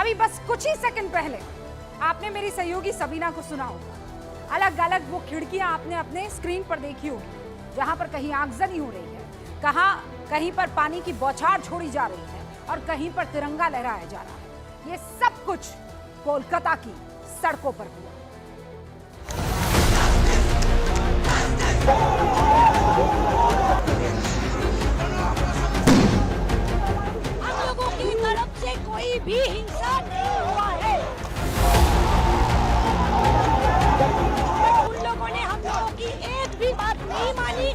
अभी बस कुछ ही सेकंड पहले आपने मेरी सहयोगी सबीना को सुना होगा। अलग अलग वो खिड़कियां आपने अपने स्क्रीन पर देखी होगी, जहां पर कहीं आगजनी हो रही है, कहीं पर पानी की बौछार छोड़ी जा रही है और कहीं पर तिरंगा लहराया जा रहा है। ये सब कुछ कोलकाता की सड़कों पर हुआ। हम लोगों की तरफ से कोई भी हिंसा नहीं हुआ है। उन लोगों ने हम लोगों की एक भी बात नहीं मानी।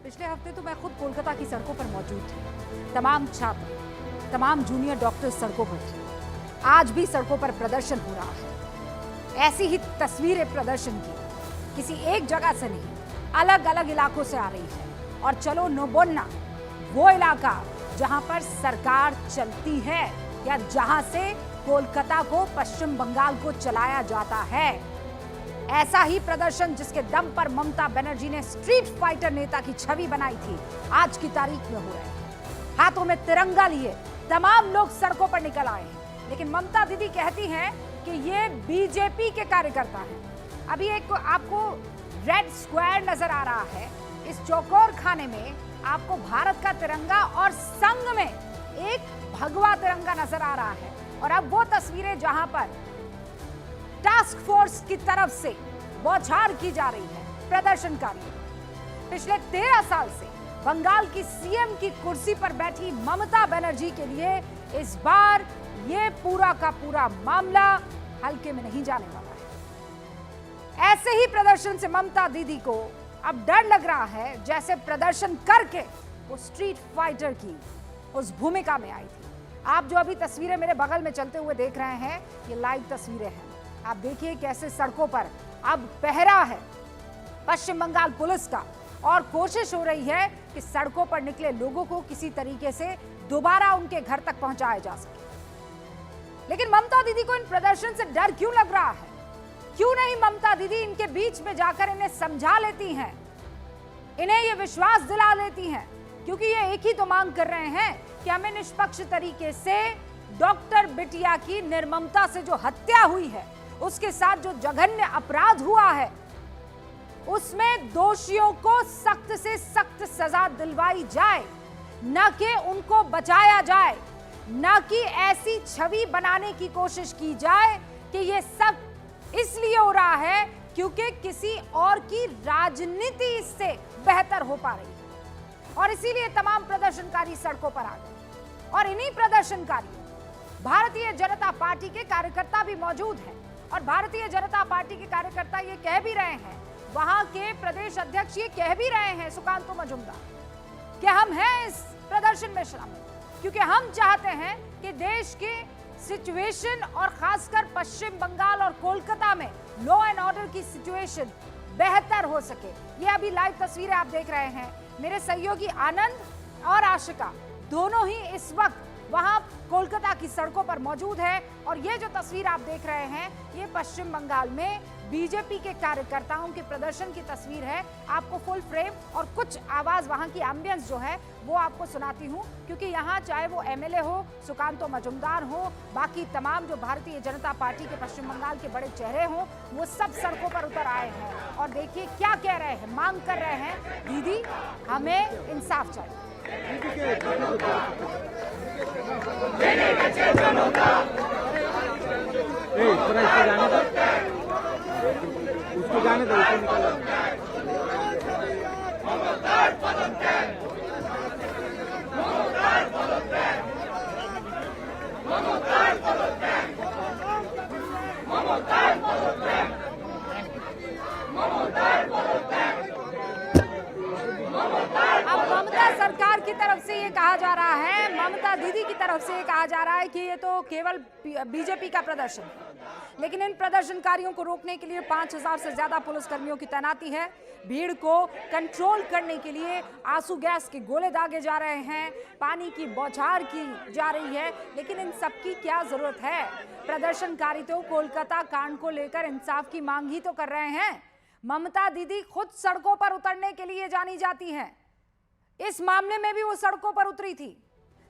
पिछले हफ्ते तो मैं खुद कोलकाता की सड़कों पर मौजूद थी। तमाम छात्र, तमाम जूनियर डॉक्टर सड़कों पर थे। आज भी सड़कों पर प्रदर्शन हो रहा है। ऐसी ही तस्वीरें प्रदर्शन की किसी एक जगह से नहीं, अलग अलग इलाकों से आ रही है। और चलो न बोलना, वो इलाका जहां पर सरकार चलती है या जहां से कोलकाता को पश्चिम बंगाल को चलाया जाता है। ऐसा ही प्रदर्शन जिसके दम पर ममता बनर्जी ने स्ट्रीट फाइटर नेता की छवि बनाई थी, आज की तारीख में हो रहे हैं। हाथों में तिरंगा लिए तमाम लोग सड़कों पर निकल आए हैं। लेकिन ममता दीदी कहती हैं कि ये बीजेपी के कार्यकर्ता हैं। अभी एक आपको रेड स्क्वायर नजर आ रहा है। इस चौकोर खाने में आपको भारत का तिरंगा और संग में एक भगवा तिरंगा नजर आ रहा है। और अब वो तस्वीरें जहां पर टास्क फोर्स की तरफ से बौछार की जा रही है प्रदर्शनकारियों। पिछले 13 साल से बंगाल की सीएम की कुर्सी पर बैठी ममता बनर्जी के लिए इस बार ये पूरा का पूरा मामला हल्के में नहीं जाने वाला है। ऐसे ही प्रदर्शन से ममता दीदी को अब डर लग रहा है, जैसे प्रदर्शन करके वो स्ट्रीट फाइटर की उस भूमिका में आई थी। आप जो अभी तस्वीरें मेरे बगल में चलते हुए देख रहे हैं, ये लाइव तस्वीरें हैं। आप देखिए कैसे सड़कों पर अब पहरा है पश्चिम बंगाल पुलिस का, और कोशिश हो रही है कि सड़कों पर निकले लोगों को किसी तरीके से दोबारा उनके घर तक पहुंचाया जा सके। लेकिन ममता दीदी को इन प्रदर्शन से डर क्यों लग रहा है? क्यों नहीं ममता दीदी इनके बीच में जाकर इन्हें समझा लेती हैं, इन्हें ये विश्वास दिला लेती हैं? क्योंकि ये एक ही तो मांग कर रहे हैं कि हमें निष्पक्ष तरीके से डॉक्टर बिटिया की निर्ममता से जो हत्या हुई है, उसके साथ जो जघन्य अपराध हुआ है, उसमें दोषियों को सख्त से सख्त सजा दिलवाई जाए, न कि उनको बचाया जाए, न कि ऐसी छवि बनाने की कोशिश की जाए कि ये सब इसलिए हो रहा है क्योंकि किसी और की राजनीति इससे बेहतर हो पा रही है। और इसीलिए तमाम प्रदर्शनकारी सड़कों पर आ गए। और इन्हीं प्रदर्शनकारियों भारतीय जनता पार्टी के कार्यकर्ता भी मौजूद हैं। और भारतीय जनता पार्टी के कार्यकर्ता ये कह भी रहे हैं, वहां के प्रदेश अध्यक्ष ये कह भी रहे हैं, सुकांतो मजुमदार, कि हम हैं इस प्रदर्शन में शामिल, क्योंकि हम चाहते हैं कि देश के सिचुएशन और खासकर पश्चिम बंगाल और कोलकाता में लॉ एंड ऑर्डर की सिचुएशन बेहतर हो सके। ये अभी लाइव तस्वीरें आप देख रहे हैं। मेरे सहयोगी आनंद और आशिका दोनों ही इस वक्त वहां कोलकाता की सड़कों पर मौजूद है। और ये जो तस्वीर आप देख रहे हैं, ये पश्चिम बंगाल में बीजेपी के कार्यकर्ताओं के प्रदर्शन की तस्वीर है। आपको फुल फ्रेम और कुछ आवाज वहां की एम्बियंस जो है वो आपको सुनाती हूं, क्योंकि यहाँ चाहे वो एमएलए हो, सुकांतो मजुमदार हो, बाकी तमाम जो भारतीय जनता पार्टी के पश्चिम बंगाल के बड़े चेहरे हों, वो सब सड़कों पर उतर आए हैं। और देखिए क्या कह रहे हैं, मांग कर रहे हैं, दीदी हमें इंसाफ चाहिए। उसको जाने दो, उसको निकालो। अब ममता सरकार की तरफ से ये कहा जा रहा है, ममता तरफ से कहा जा रहा है कि ये तो केवल बीजेपी का प्रदर्शन है, लेकिन इन प्रदर्शनकारियों को रोकने के लिए 5000 से ज्यादा पुलिसकर्मियों की तैनाती है। भीड़ को कंट्रोल करने के लिए आंसू गैस के गोले दागे जा रहे हैं, पानी की बौछार की जा रही है, लेकिन इन सब की क्या जरूरत है? प्रदर्शनकारी तो कोलकाता कांड को लेकर इंसाफ की मांग ही तो कर रहे हैं। ममता दीदी खुद सड़कों पर उतरने के लिए जानी जाती हैं। इस मामले में भी वो सड़कों पर उतरी थी,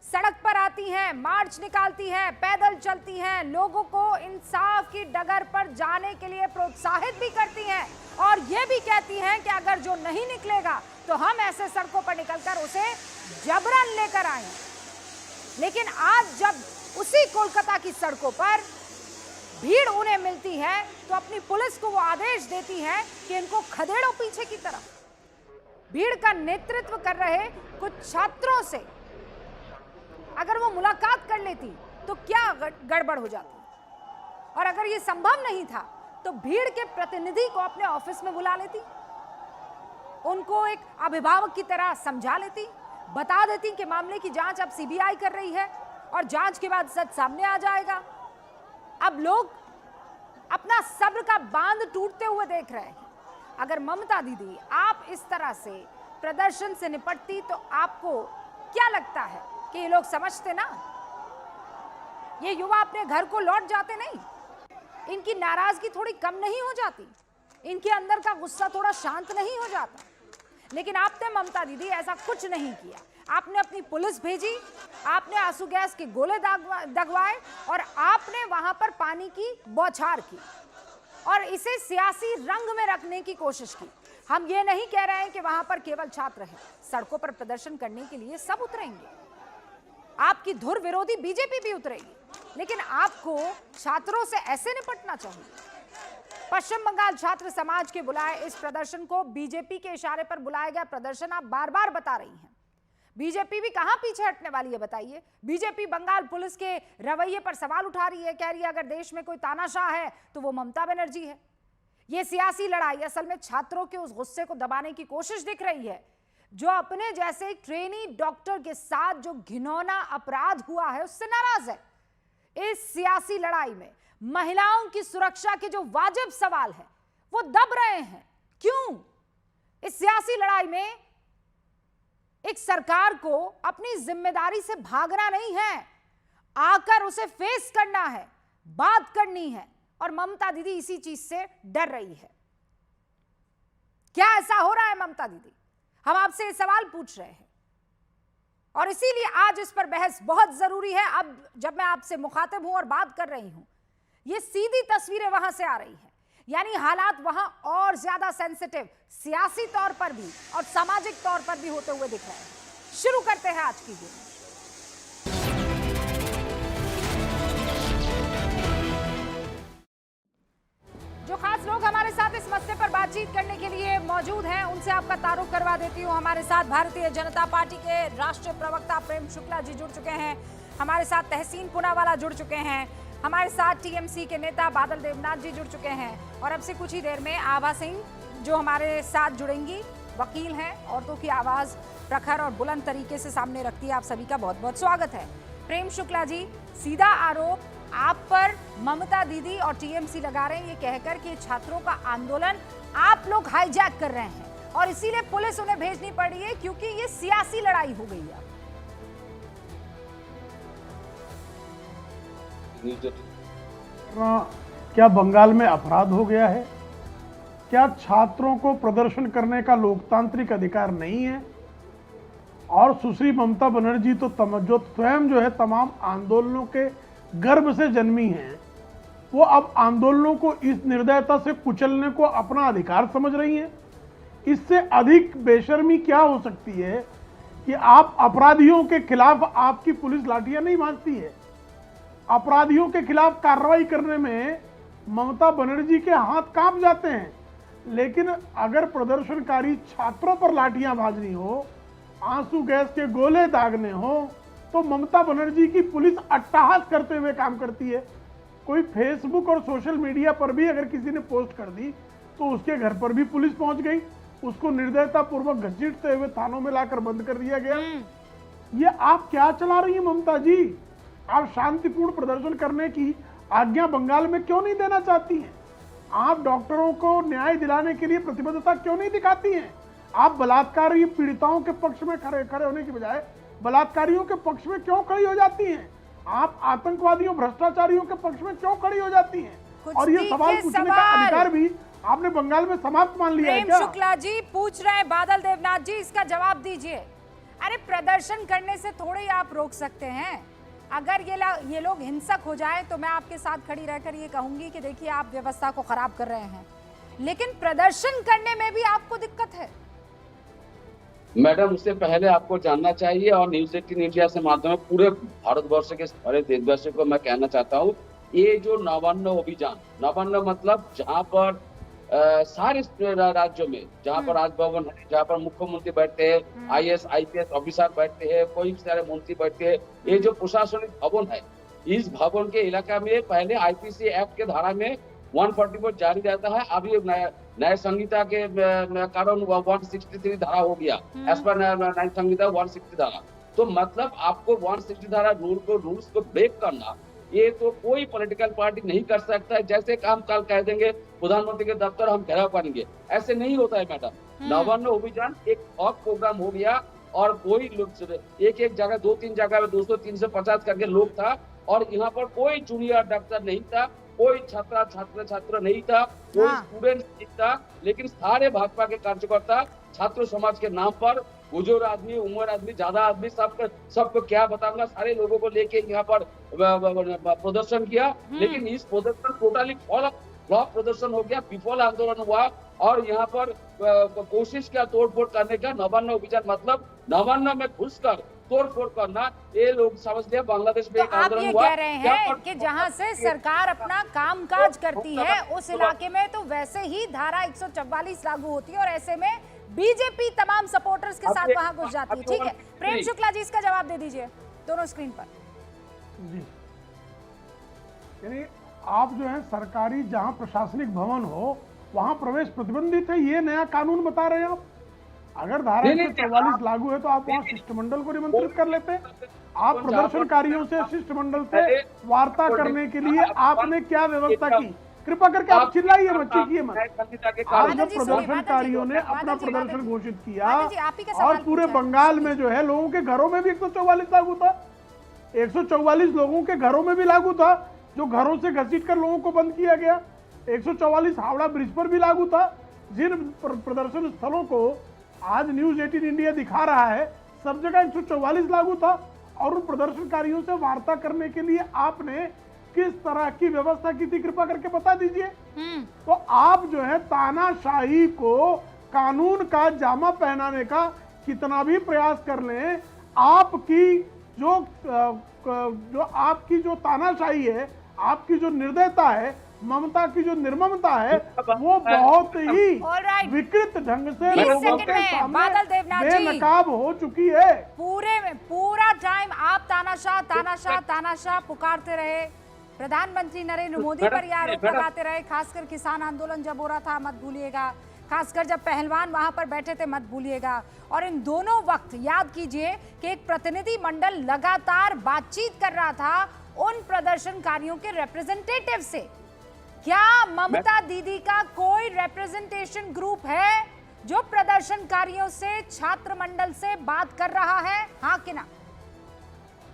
सड़क पर आती हैं, मार्च निकालती हैं, पैदल चलती हैं, लोगों को इंसाफ की डगर पर जाने के लिए प्रोत्साहित भी करती हैं और ये भी कहती हैं कि अगर जो नहीं निकलेगा तो हम ऐसे सड़कों पर निकलकर उसे जबरन लेकर आए। लेकिन आज जब उसी कोलकाता की सड़कों पर भीड़ उन्हें मिलती है तो अपनी पुलिस को वो आदेश देती है कि इनको खदेड़ो पीछे की तरफ। भीड़ का नेतृत्व कर रहे कुछ छात्रों से अगर वो मुलाकात कर लेती तो क्या गड़बड़ हो जाती, और अगर ये संभव नहीं था तो भीड़ के प्रतिनिधि को अपने ऑफिस में बुला लेती, उनको एक अभिभावक की तरह समझा लेती, बता देती कि मामले की जांच अब सीबीआई कर रही है और जांच के बाद सच सामने आ जाएगा। अब लोग अपना सब्र का बांध टूटते हुए देख रहे हैं। अगर ममता दीदी आप इस तरह से प्रदर्शन से निपटती तो आपको क्या लगता है कि ये लोग समझते ना, ये युवा अपने घर को लौट जाते नहीं, इनकी नाराजगी थोड़ी कम नहीं हो जाती, इनके अंदर का गुस्सा थोड़ा शांत नहीं हो जाता? लेकिन आपने ममता दीदी ऐसा कुछ नहीं किया। आपने अपनी पुलिस भेजी, आपने आंसू गैस के गोले दगवाए और आपने वहां पर पानी की बौछार की और इसे सियासी रंग में रखने की कोशिश की। हम ये नहीं कह रहे हैं कि वहां पर केवल छात्र हैं, सड़कों पर प्रदर्शन करने के लिए सब उतरेंगे, आपकी धुर विरोधी बीजेपी भी उतरेगी, लेकिन आपको छात्रों से ऐसे निपटना चाहिए। पश्चिम बंगाल छात्र समाज के बुलाए इस प्रदर्शन को बीजेपी के इशारे पर बुलाया गया प्रदर्शन आप बार बार बता रही हैं। बीजेपी भी कहां पीछे हटने वाली है बताइए? बीजेपी बंगाल पुलिस के रवैये पर सवाल उठा रही है, कह रही है अगर देश में कोई तानाशाह है तो वो ममता बनर्जी है। ये सियासी लड़ाई असल में छात्रों के उस गुस्से को दबाने की कोशिश दिख रही है जो अपने जैसे ट्रेनी डॉक्टर के साथ जो घिनौना अपराध हुआ है उससे नाराज है। इस सियासी लड़ाई में महिलाओं की सुरक्षा के जो वाजिब सवाल है वो दब रहे हैं। क्यों? इस सियासी लड़ाई में एक सरकार को अपनी जिम्मेदारी से भागना नहीं है, आकर उसे फेस करना है, बात करनी है, और ममता दीदी इसी चीज से डर रही है। क्या ऐसा हो रहा है ममता दीदी? हम आपसे ये सवाल पूछ रहे हैं और इसीलिए आज इस पर बहस बहुत जरूरी है। अब जब मैं आपसे मुखातिब हूं और बात कर रही हूं, ये सीधी तस्वीरें वहां से आ रही हैं, यानी हालात वहां और ज्यादा सेंसिटिव सियासी तौर पर भी और सामाजिक तौर पर भी होते हुए दिख रहे हैं। शुरू करते हैं आज की गेम। जो खास लोग हमारे साथ इस मसले पर बातचीत करने के लिए मौजूद हैं उनसे आपका तारुफ करवा देती हूँ। हमारे साथ भारतीय जनता पार्टी के राष्ट्रीय प्रवक्ता प्रेम शुक्ला जी जुड़ चुके हैं, हमारे साथ तहसीन पूनावाला जुड़ चुके हैं, हमारे साथ टीएमसी के नेता बादल देवनाथ जी जुड़ चुके हैं और अब से कुछ ही देर में आभा सिंह जो हमारे साथ जुड़ेंगी, वकील हैं, औरतों की आवाज़ प्रखर और बुलंद तरीके से सामने रखती है। आप सभी का बहुत बहुत स्वागत है। प्रेम शुक्ला जी, सीधा आरोप आप पर ममता दीदी और टीएमसी लगा रहे हैं ये कहकर कि छात्रों का आंदोलन आप लोग हाईजैक कर रहे हैं और इसीलिए पुलिस उन्हें भेजनी पड़ रही है क्योंकि ये सियासी लड़ाई हो गई है। क्या बंगाल में अपराध हो गया है? क्या छात्रों को प्रदर्शन करने का लोकतांत्रिक अधिकार नहीं है? और सुश्री ममता बनर्जी तो जो स्वयं जो है तमाम आंदोलनों के गर्भ से जन्मी हैं, वो अब आंदोलनों को इस निर्दयता से कुचलने को अपना अधिकार समझ रही हैं। इससे अधिक बेशर्मी क्या हो सकती है कि आप अपराधियों के खिलाफ आपकी पुलिस लाठियां नहीं भांजती है। अपराधियों के खिलाफ कार्रवाई करने में ममता बनर्जी के हाथ कांप जाते हैं, लेकिन अगर प्रदर्शनकारी छात्रों पर लाठियां भाजनी हो, आंसू गैस के गोले दागने हो, तो ममता बनर्जी की पुलिस अट्टहास करते हुए काम करती है। कोई फेसबुक और सोशल मीडिया पर भी अगर किसी ने पोस्ट कर दी तो उसके घर पर भी पुलिस पहुंच गई, उसको निर्दयता पूर्वक घसीटते हुए थानों में लाकर बंद कर दिया गया। ये आप क्या चला रही हैं ममता जी? आप शांतिपूर्ण प्रदर्शन करने की आज्ञा बंगाल में क्यों नहीं देना चाहती हैं? आप डॉक्टरों को न्याय दिलाने के लिए प्रतिबद्धता क्यों नहीं दिखाती हैं? आप बलात्कारी पीड़िताओं के पक्ष में खड़े होने की बजाय बलात्कारियों के पक्ष में क्यों खड़ी हो जाती हैं? आप आतंकवादियों भ्रष्टाचारियों के पक्ष में क्यों खड़ी हो जाती हैं? और ये सवाल पूछने का अधिकार भी आपने बंगाल में समाप्त मान लिया है क्या? प्रेम शुक्ला जी पूछ रहे हैं बादल देवनाथ जी, इसका जवाब दीजिए। अरे प्रदर्शन करने से थोड़े ही आप रोक सकते हैं। अगर ये लोग हिंसक हो जाए तो मैं आपके साथ खड़ी रहकर ये कहूंगी कि देखिए आप व्यवस्था को खराब कर रहे हैं, लेकिन प्रदर्शन करने में भी आपको दिक्कत है। मैडम, उससे पहले आपको जानना चाहिए और न्यूज 18 इंडिया से माध्यम पूरे भारतवर्ष के सारे देशवासियों को मैं कहना चाहता हूँ, ये जो नवान्न अभियान, नवान्न मतलब जहाँ पर सारे राज्यों में जहाँ पर राजभवन है, जहाँ पर मुख्यमंत्री बैठते हैं, IAS IPS ऑफिसर बैठते हैं, कोई सारे मंत्री बैठते हैं, ये जो प्रशासनिक भवन है, इस भवन के इलाका में पहले IPC एक्ट के धारा में 144 जारी रहता है। अभी नए संहिता के कारण 163 धारा हो गया, एज पर नई संहिता 160 धारा। तो मतलब आपको 160 धारा रूल्स को ब्रेक करना, ये तो कोई पॉलिटिकल पार्टी नहीं कर सकता है। जैसे काम कल कह देंगे प्रधानमंत्री के दफ्तर हम घेराव करेंगे, ऐसे नहीं होता है मैडम। नवान्न अभियान एक और प्रोग्राम हो गया और कोई लोग एक जगह 2-3 जगह में 200-350 करके लोग था और यहाँ पर कोई जूनियर डॉक्टर नहीं था, कोई छात्र नहीं था, कोई स्टूडेंट नहीं था, लेकिन सारे भाजपा के कार्यकर्ता छात्र समाज के नाम पर बुजुर्ग आदमी, उम्र आदमी, ज्यादा आदमी, सबको क्या बताऊंगा, सारे लोगों को लेके यहाँ पर प्रदर्शन किया। लेकिन इस प्रदर्शन टोटली फ्लॉप प्रदर्शन हो गया, विफल आंदोलन हुआ और यहाँ पर कोशिश किया तोड़फोड़ करने का। नवान्न अभियान मतलब नवान्न में घुसकर तोड़फोड़ करना, ये लोग समझ लिया बांग्लादेश में तो आप ये कह रहे हैं कि जहां से सरकार अपना कामकाज करती है उस इलाके में तो वैसे ही धारा 144 लागू होती है और ऐसे में बीजेपी तमाम सपोर्टर्स के साथ वहां घुस जाती है। ठीक है, प्रेम शुक्ला जी इसका जवाब दे दीजिए दोनों स्क्रीन पर। जी, यानी आप जो है सरकारी जहां प्रशासनिक भवन हो वहां प्रवेश प्रतिबंधित है, ये नया कानून बता रहे हैं आप? अगर धारा 144 लागू है तो आप वहां शिष्टमंडल को निमंत्रित कर लेते। आप प्रदर्शनकारियों से शिष्टमंडल से वार्ता करने के लिए आपने क्या व्यवस्था की? कृपा करके आप चिल्लाइए मत, चीखिए मत। आज जब प्रदर्शनकारियों ने अपना प्रदर्शन घोषित किया और पूरे बंगाल में जो है लोगों के घरों में भी 144 लागू था, 144 लोगों के घरों में भी लागू था, जो घरों से घसीट कर लोगों को बंद किया गया। 144 हावड़ा ब्रिज पर भी लागू था। जिन प्रदर्शन स्थलों को आज न्यूज 18 इंडिया दिखा रहा है सब जगह 144 लागू था। और उन प्रदर्शनकारियों से वार्ता करने के लिए आपने किस तरह की व्यवस्था की थी, कृपा करके बता दीजिए। तो आप जो है तानाशाही को कानून का जामा पहनाने का कितना भी प्रयास कर लें, आपकी जो तानाशाही है, आपकी जो निर्दयता है, ममता की जो निर्ममता है, वो बहुत ही विकृत ढंग से लोगों के सामने बेनकाब हो चुकी है। पूरा टाइम आप तानाशाह पुकारते रहे, प्रधानमंत्री नरेंद्र मोदी पर यह आरोप लगाते रहे, खासकर किसान आंदोलन जब हो रहा था मत भूलिएगा, खासकर जब पहलवान वहां पर बैठे थे मत भूलिएगा। और इन दोनों वक्त याद कीजिए कि एक प्रतिनिधि मंडल लगातार बातचीत कर रहा था उन प्रदर्शनकारियों के रिप्रेजेंटेटिव से। क्या ममता दीदी का कोई रिप्रेजेंटेशन ग्रुप है जो प्रदर्शनकारियों से, छात्र मंडल से बात कर रहा है, हाँ कि ना?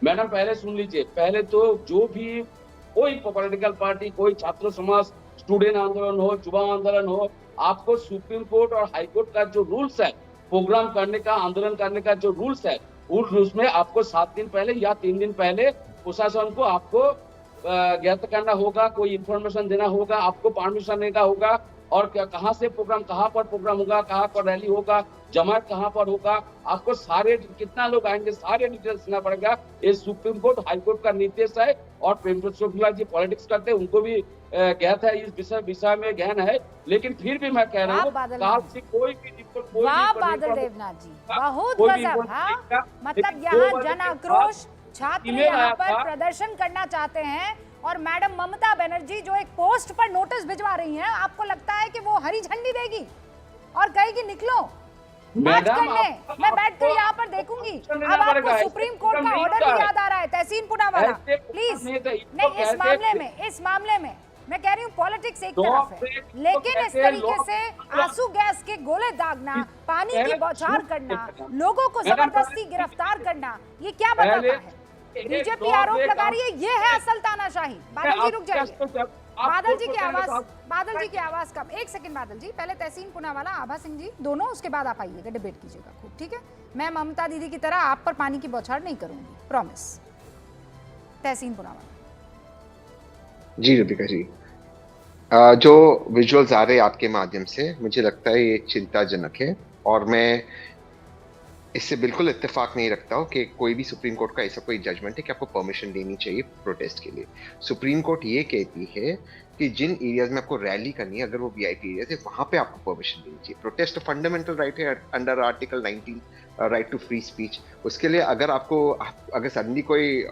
मैडम पहले सुन लीजिए, पहले तो जो भी कोई पॉलिटिकल पार्टी, कोई छात्र समाज, स्टूडेंट आंदोलन हो, युवा आंदोलन हो, आपको सुप्रीम कोर्ट और हाई कोर्ट का जो रूल्स है प्रोग्राम करने का, आंदोलन करने का जो रूल्स है, उस रूल्स में आपको 7 दिन पहले या 3 दिन पहले प्रशासन को आपको ज्ञात करना होगा, कोई इंफॉर्मेशन देना होगा, आपको परमिशन देना होगा और कहाँ से प्रोग्राम, कहाँ पर प्रोग्राम होगा, कहाँ पर रैली होगा, जमात कहाँ पर होगा, आपको सारे कितना लोग आएंगे, सारे डिटेल्स देना पड़ेगा। ये सुप्रीम कोर्ट, हाई कोर्ट का निर्देश है और प्रेम शुक्ला जी पॉलिटिक्स करते हैं, उनको भी ज्ञात है, इस विषय में ज्ञान है। लेकिन फिर भी मैं कह रहा हूँ काल से कोई भी बादल देवनाथ जी बहुत गजब, हाँ? मतलब यहाँ जन आक्रोश, छात्र यहाँ पर प्रदर्शन करना चाहते हैं और मैडम ममता बनर्जी जो एक पोस्ट पर नोटिस भिजवा रही हैं, आपको लगता है कि वो हरी झंडी देगी और कहेगी निकलो? बात मैडम, करने आप- मैं बैठकर आपको- यहाँ पर देखूंगी। आपको अब देना आपको पड़ेगा, सुप्रीम कोर्ट का नहीं ऑर्डर होता भी है। याद आ रहा है, तहसीन पुनावाला, ऐसे प्लीज। नहीं तो इसको नहीं, इस कैसे- मामले में मैं कह रही हूँ पॉलिटिक्स एक तो तरफ है, फिर इसको लेकिन इस कैसे तरीके लोग- से आंसू गैस के गोले दागना, पानी की पहले बौछार झूठ करना, मैडम, लोगों को मैडम, जबरदस्ती पहले- गिरफ्तार करना, ये क्या पहले बताता है? एक बीजेपी दौर आरोप में लगा काम- रही है, ये है असल तानाशाही। बादल जी रुक जाइए, बादल जी की आवाज, बादल जी की आवाज कम। एक सेकंड बादल जी, पहले तहसीन पुनावाला, आभा सिंह जी दोनों, उसके बाद आप आइएगा, डिबेट कीजिएगा खूब, ठीक है? मैं ममता दीदी की तरह आप पर पानी की बौछार नहीं करूंगी, प्रॉमिस। तहसीन पुनावाला। जी रुबिका जी, जो विजुअल्स आ रहे हैं आपके माध्यम से, मुझे लगता है ये चिंताजनक है और मैं इससे बिल्कुल इत्तेफाक नहीं रखता हूँ कि कोई भी सुप्रीम कोर्ट का ऐसा कोई जजमेंट है कि आपको परमिशन देनी चाहिए प्रोटेस्ट के लिए। सुप्रीम कोर्ट ये कहती है कि जिन एरियाज में आपको रैली करनी है, अगर वो वीआईपी एरियाज है, वहां पे आपको परमिशन देनी चाहिए। प्रोटेस्ट फंडामेंटल राइट है under article 19, right to free speech. उसके लिए अगर सडनली कोई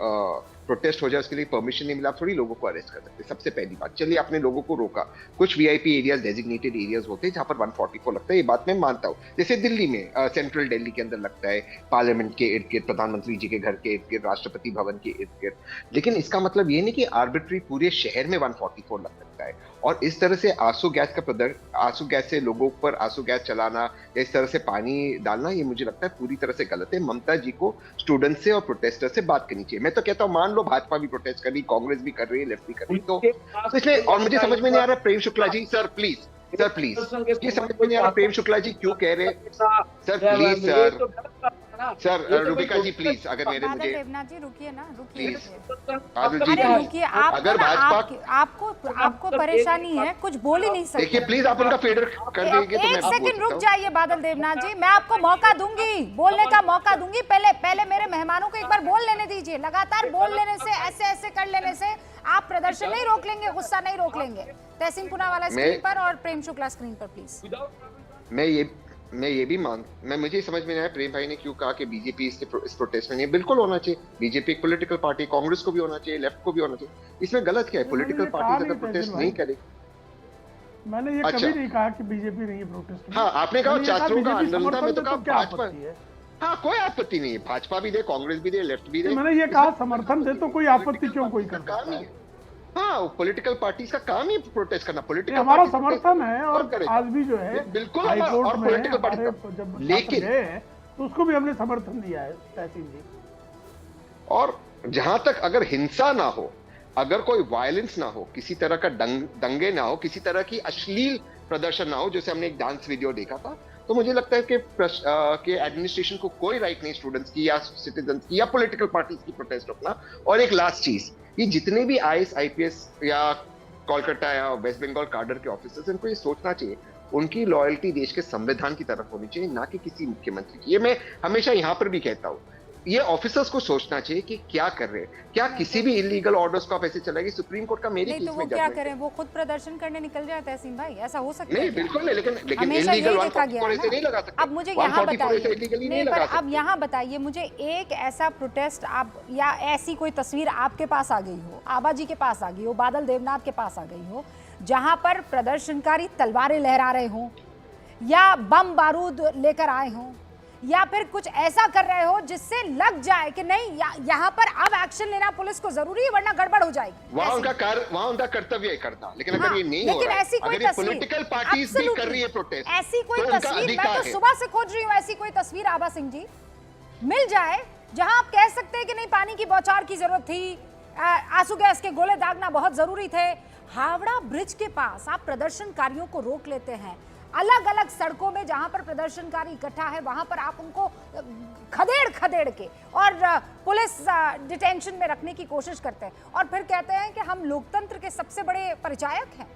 प्रोटेस्ट हो जाए, उसके लिए परमिशन नहीं मिला, आप थोड़ी लोगों को अरेस्ट कर सकते। सबसे पहली बात, चलिए आपने लोगों को रोका, कुछ वीआईपी एरियाज, डेजिग्नेटेड एरियाज होते हैं जहां पर 144 लगता है, ये बात मैं मानता हूँ। जैसे दिल्ली में सेंट्रल दिल्ली के अंदर लगता है, पार्लियामेंट के इर्द गिर्द, प्रधानमंत्री जी के घर के इर्द गिर्द, राष्ट्रपति भवन के इर्द गिर्द। लेकिन इसका मतलब ये नहीं कि आर्बिट्री पूरे शहर में 144 लग सकता है। और इस तरह से आंसू गैस से लोगों पर आंसू गैस चलाना या इस तरह से पानी डालना, ये मुझे लगता है पूरी तरह से गलत है। ममता जी को स्टूडेंट से और प्रोटेस्टर से बात करनी चाहिए। मैं तो कहता हूँ, मान लो भाजपा भी प्रोटेस्ट कर रही, कांग्रेस भी कर रही है, लेफ्ट भी कर रही है, तो इसलिए। और मुझे समझ में नहीं आ रहा प्रेम शुक्ला जी, सर प्लीज, ये समझ में नहीं आ रहा प्रेम शुक्ला जी क्यों कह रहे, sir please, sir Rubika ji please, अगर मेरे बादल मुझे देवनाथ जी रुकिए ना, रुकिए। बादल जी अरे प्लीज, रुकिए, आप अगर ना, भाजपा आपको परेशानी है, कुछ बोल ही नहीं सकते। देखिए प्लीज, आप उनका फेडर कर देंगे तो मैं एक बोल सेकंड सकता रुक हूं। जाइए बादल देवनाथ जी, मैं आपको मौका दूंगी, बोलने का मौका दूंगी। पहले मेरे मेहमानों को एक बार बोल लेने दीजिए। लगातार बोल लेने से, ऐसे कर लेने से आप प्रदर्शन नहीं रोक लेंगे, गुस्सा नहीं रोक लेंगे। तहसीन पुनावाला स्क्रीन पर और प्रेम शुक्ला स्क्रीन पर प्लीज। मुझे समझ में नहीं आया प्रेम भाई ने क्यों कहा कि बीजेपी इस प्रोटेस्ट में नहीं है। बिल्कुल होना चाहिए, बीजेपी एक पॉलिटिकल पार्टी, कांग्रेस को भी होना चाहिए, लेफ्ट को भी होना चाहिए। इसमें गलत क्या है? पॉलिटिकल पार्टी अगर प्रोटेस्ट नहीं करे, मैंने ये कभी नहीं कहा कि बीजेपी नहीं है प्रोटेस्ट में। हाँ आपने कहा छात्रों का बीजेपी आंदोलन था, मैं तो कहा क्या भाजपा, आपत्ति है? हाँ कोई आपत्ति नहीं है, भाजपा भी दे, कांग्रेस भी दे, लेफ्ट भी दे। मैंने ये कहा समर्थन दे तो कोई आपत्ति क्यों कोई कर काम सकता ही है? है। हाँ, पॉलिटिकल पार्टी का काम ही प्रोटेस्ट करना। ये पॉलिटिकल हमारा समर्थन है और करेगा। आज भी जो है बिल्कुल, हाई कोर्ट और में पॉलिटिकल पार्टी हमारे का- जब लेकिन- छात्र गए हैं, तो उसको भी हमने समर्थन दिया है तहसीन जी। और जहां तक अगर हिंसा ना हो, अगर कोई वायलेंस ना हो, किसी तरह का दंगे ना हो, किसी तरह की अश्लील प्रदर्शन ना हो, जैसे हमने एक डांस वीडियो देखा था, तो मुझे लगता है कि एडमिनिस्ट्रेशन को कोई राइट नहीं स्टूडेंट्स की या सिटीजन्स की या पॉलिटिकल पार्टीज की प्रोटेस्ट रोकना। और एक लास्ट चीज, ये जितने भी आईएएस आईपीएस या कोलकाता या वेस्ट बंगाल काडर के ऑफिसर्स, इनको ये सोचना चाहिए उनकी लॉयल्टी देश के संविधान की तरफ होनी चाहिए, ना कि किसी मुख्यमंत्री की। ये मैं हमेशा यहाँ पर भी कहता हूँ, ये ऑफिसर्स को सोचना चाहिए कि क्या कर रहे हैं। क्या किसी भी इलीगल ऑर्डर्स को आप ऐसे चलाएंगे? सुप्रीम कोर्ट का मेरे नहीं केस तो वो में क्या जजमेंट करें, है। वो खुद प्रदर्शन करने निकल जाए तहसीन भाई, ऐसा हो सकता है नहीं क्या? बिल्कुल नहीं, लेकिन हमेशा इलीगल यही देखा गया 144 है ऐसे ना। नहीं लगा सकते। अब मुझे यहाँ 144 ऐसे बताइए, illegally नहीं लगा पर सकते। अब यहाँ बताइए मुझे, एक ऐसा प्रोटेस्ट आप या ऐसी कोई तस्वीर आपके पास आ गई हो, आबा जी के पास आ गई हो, बादल देवनाथ के पास आ गई हो, जहां पर प्रदर्शनकारी तलवारें लहरा रहे हों या बम बारूद लेकर आए हों या फिर कुछ ऐसा कर रहे हो जिससे लग जाए कि नहीं यहाँ पर अब एक्शन लेना पुलिस को जरूरी है वरना गड़बड़ हो जाएगी। वहाँ उनका कर्तव्य है करना, लेकिन हाँ, अगर ये नहीं हो लेकिन रहा है, ऐसी कोई अगर ये तस्वीर पॉलिटिकल पार्टीज भी कर रही है प्रोटेस्ट, ऐसी कोई तो उनका तस्वीर मैं अधिकार तो है। सुबह से खोज रही हूँ, ऐसी कोई तस्वीर आबा सिंह जी मिल जाए जहां आप कह सकते हैं कि नहीं पानी की बौछार की जरूरत थी, आंसू गैस के गोले दागना बहुत जरूरी थे। हावड़ा ब्रिज के पास आप प्रदर्शनकारियों को रोक लेते हैं, अलग अलग सड़कों में जहां पर प्रदर्शनकारी इकट्ठा है वहां पर आप उनको खदेड़ के और पुलिस डिटेंशन में रखने की कोशिश करते हैं और फिर कहते हैं कि हम लोकतंत्र के सबसे बड़े परिचायक हैं।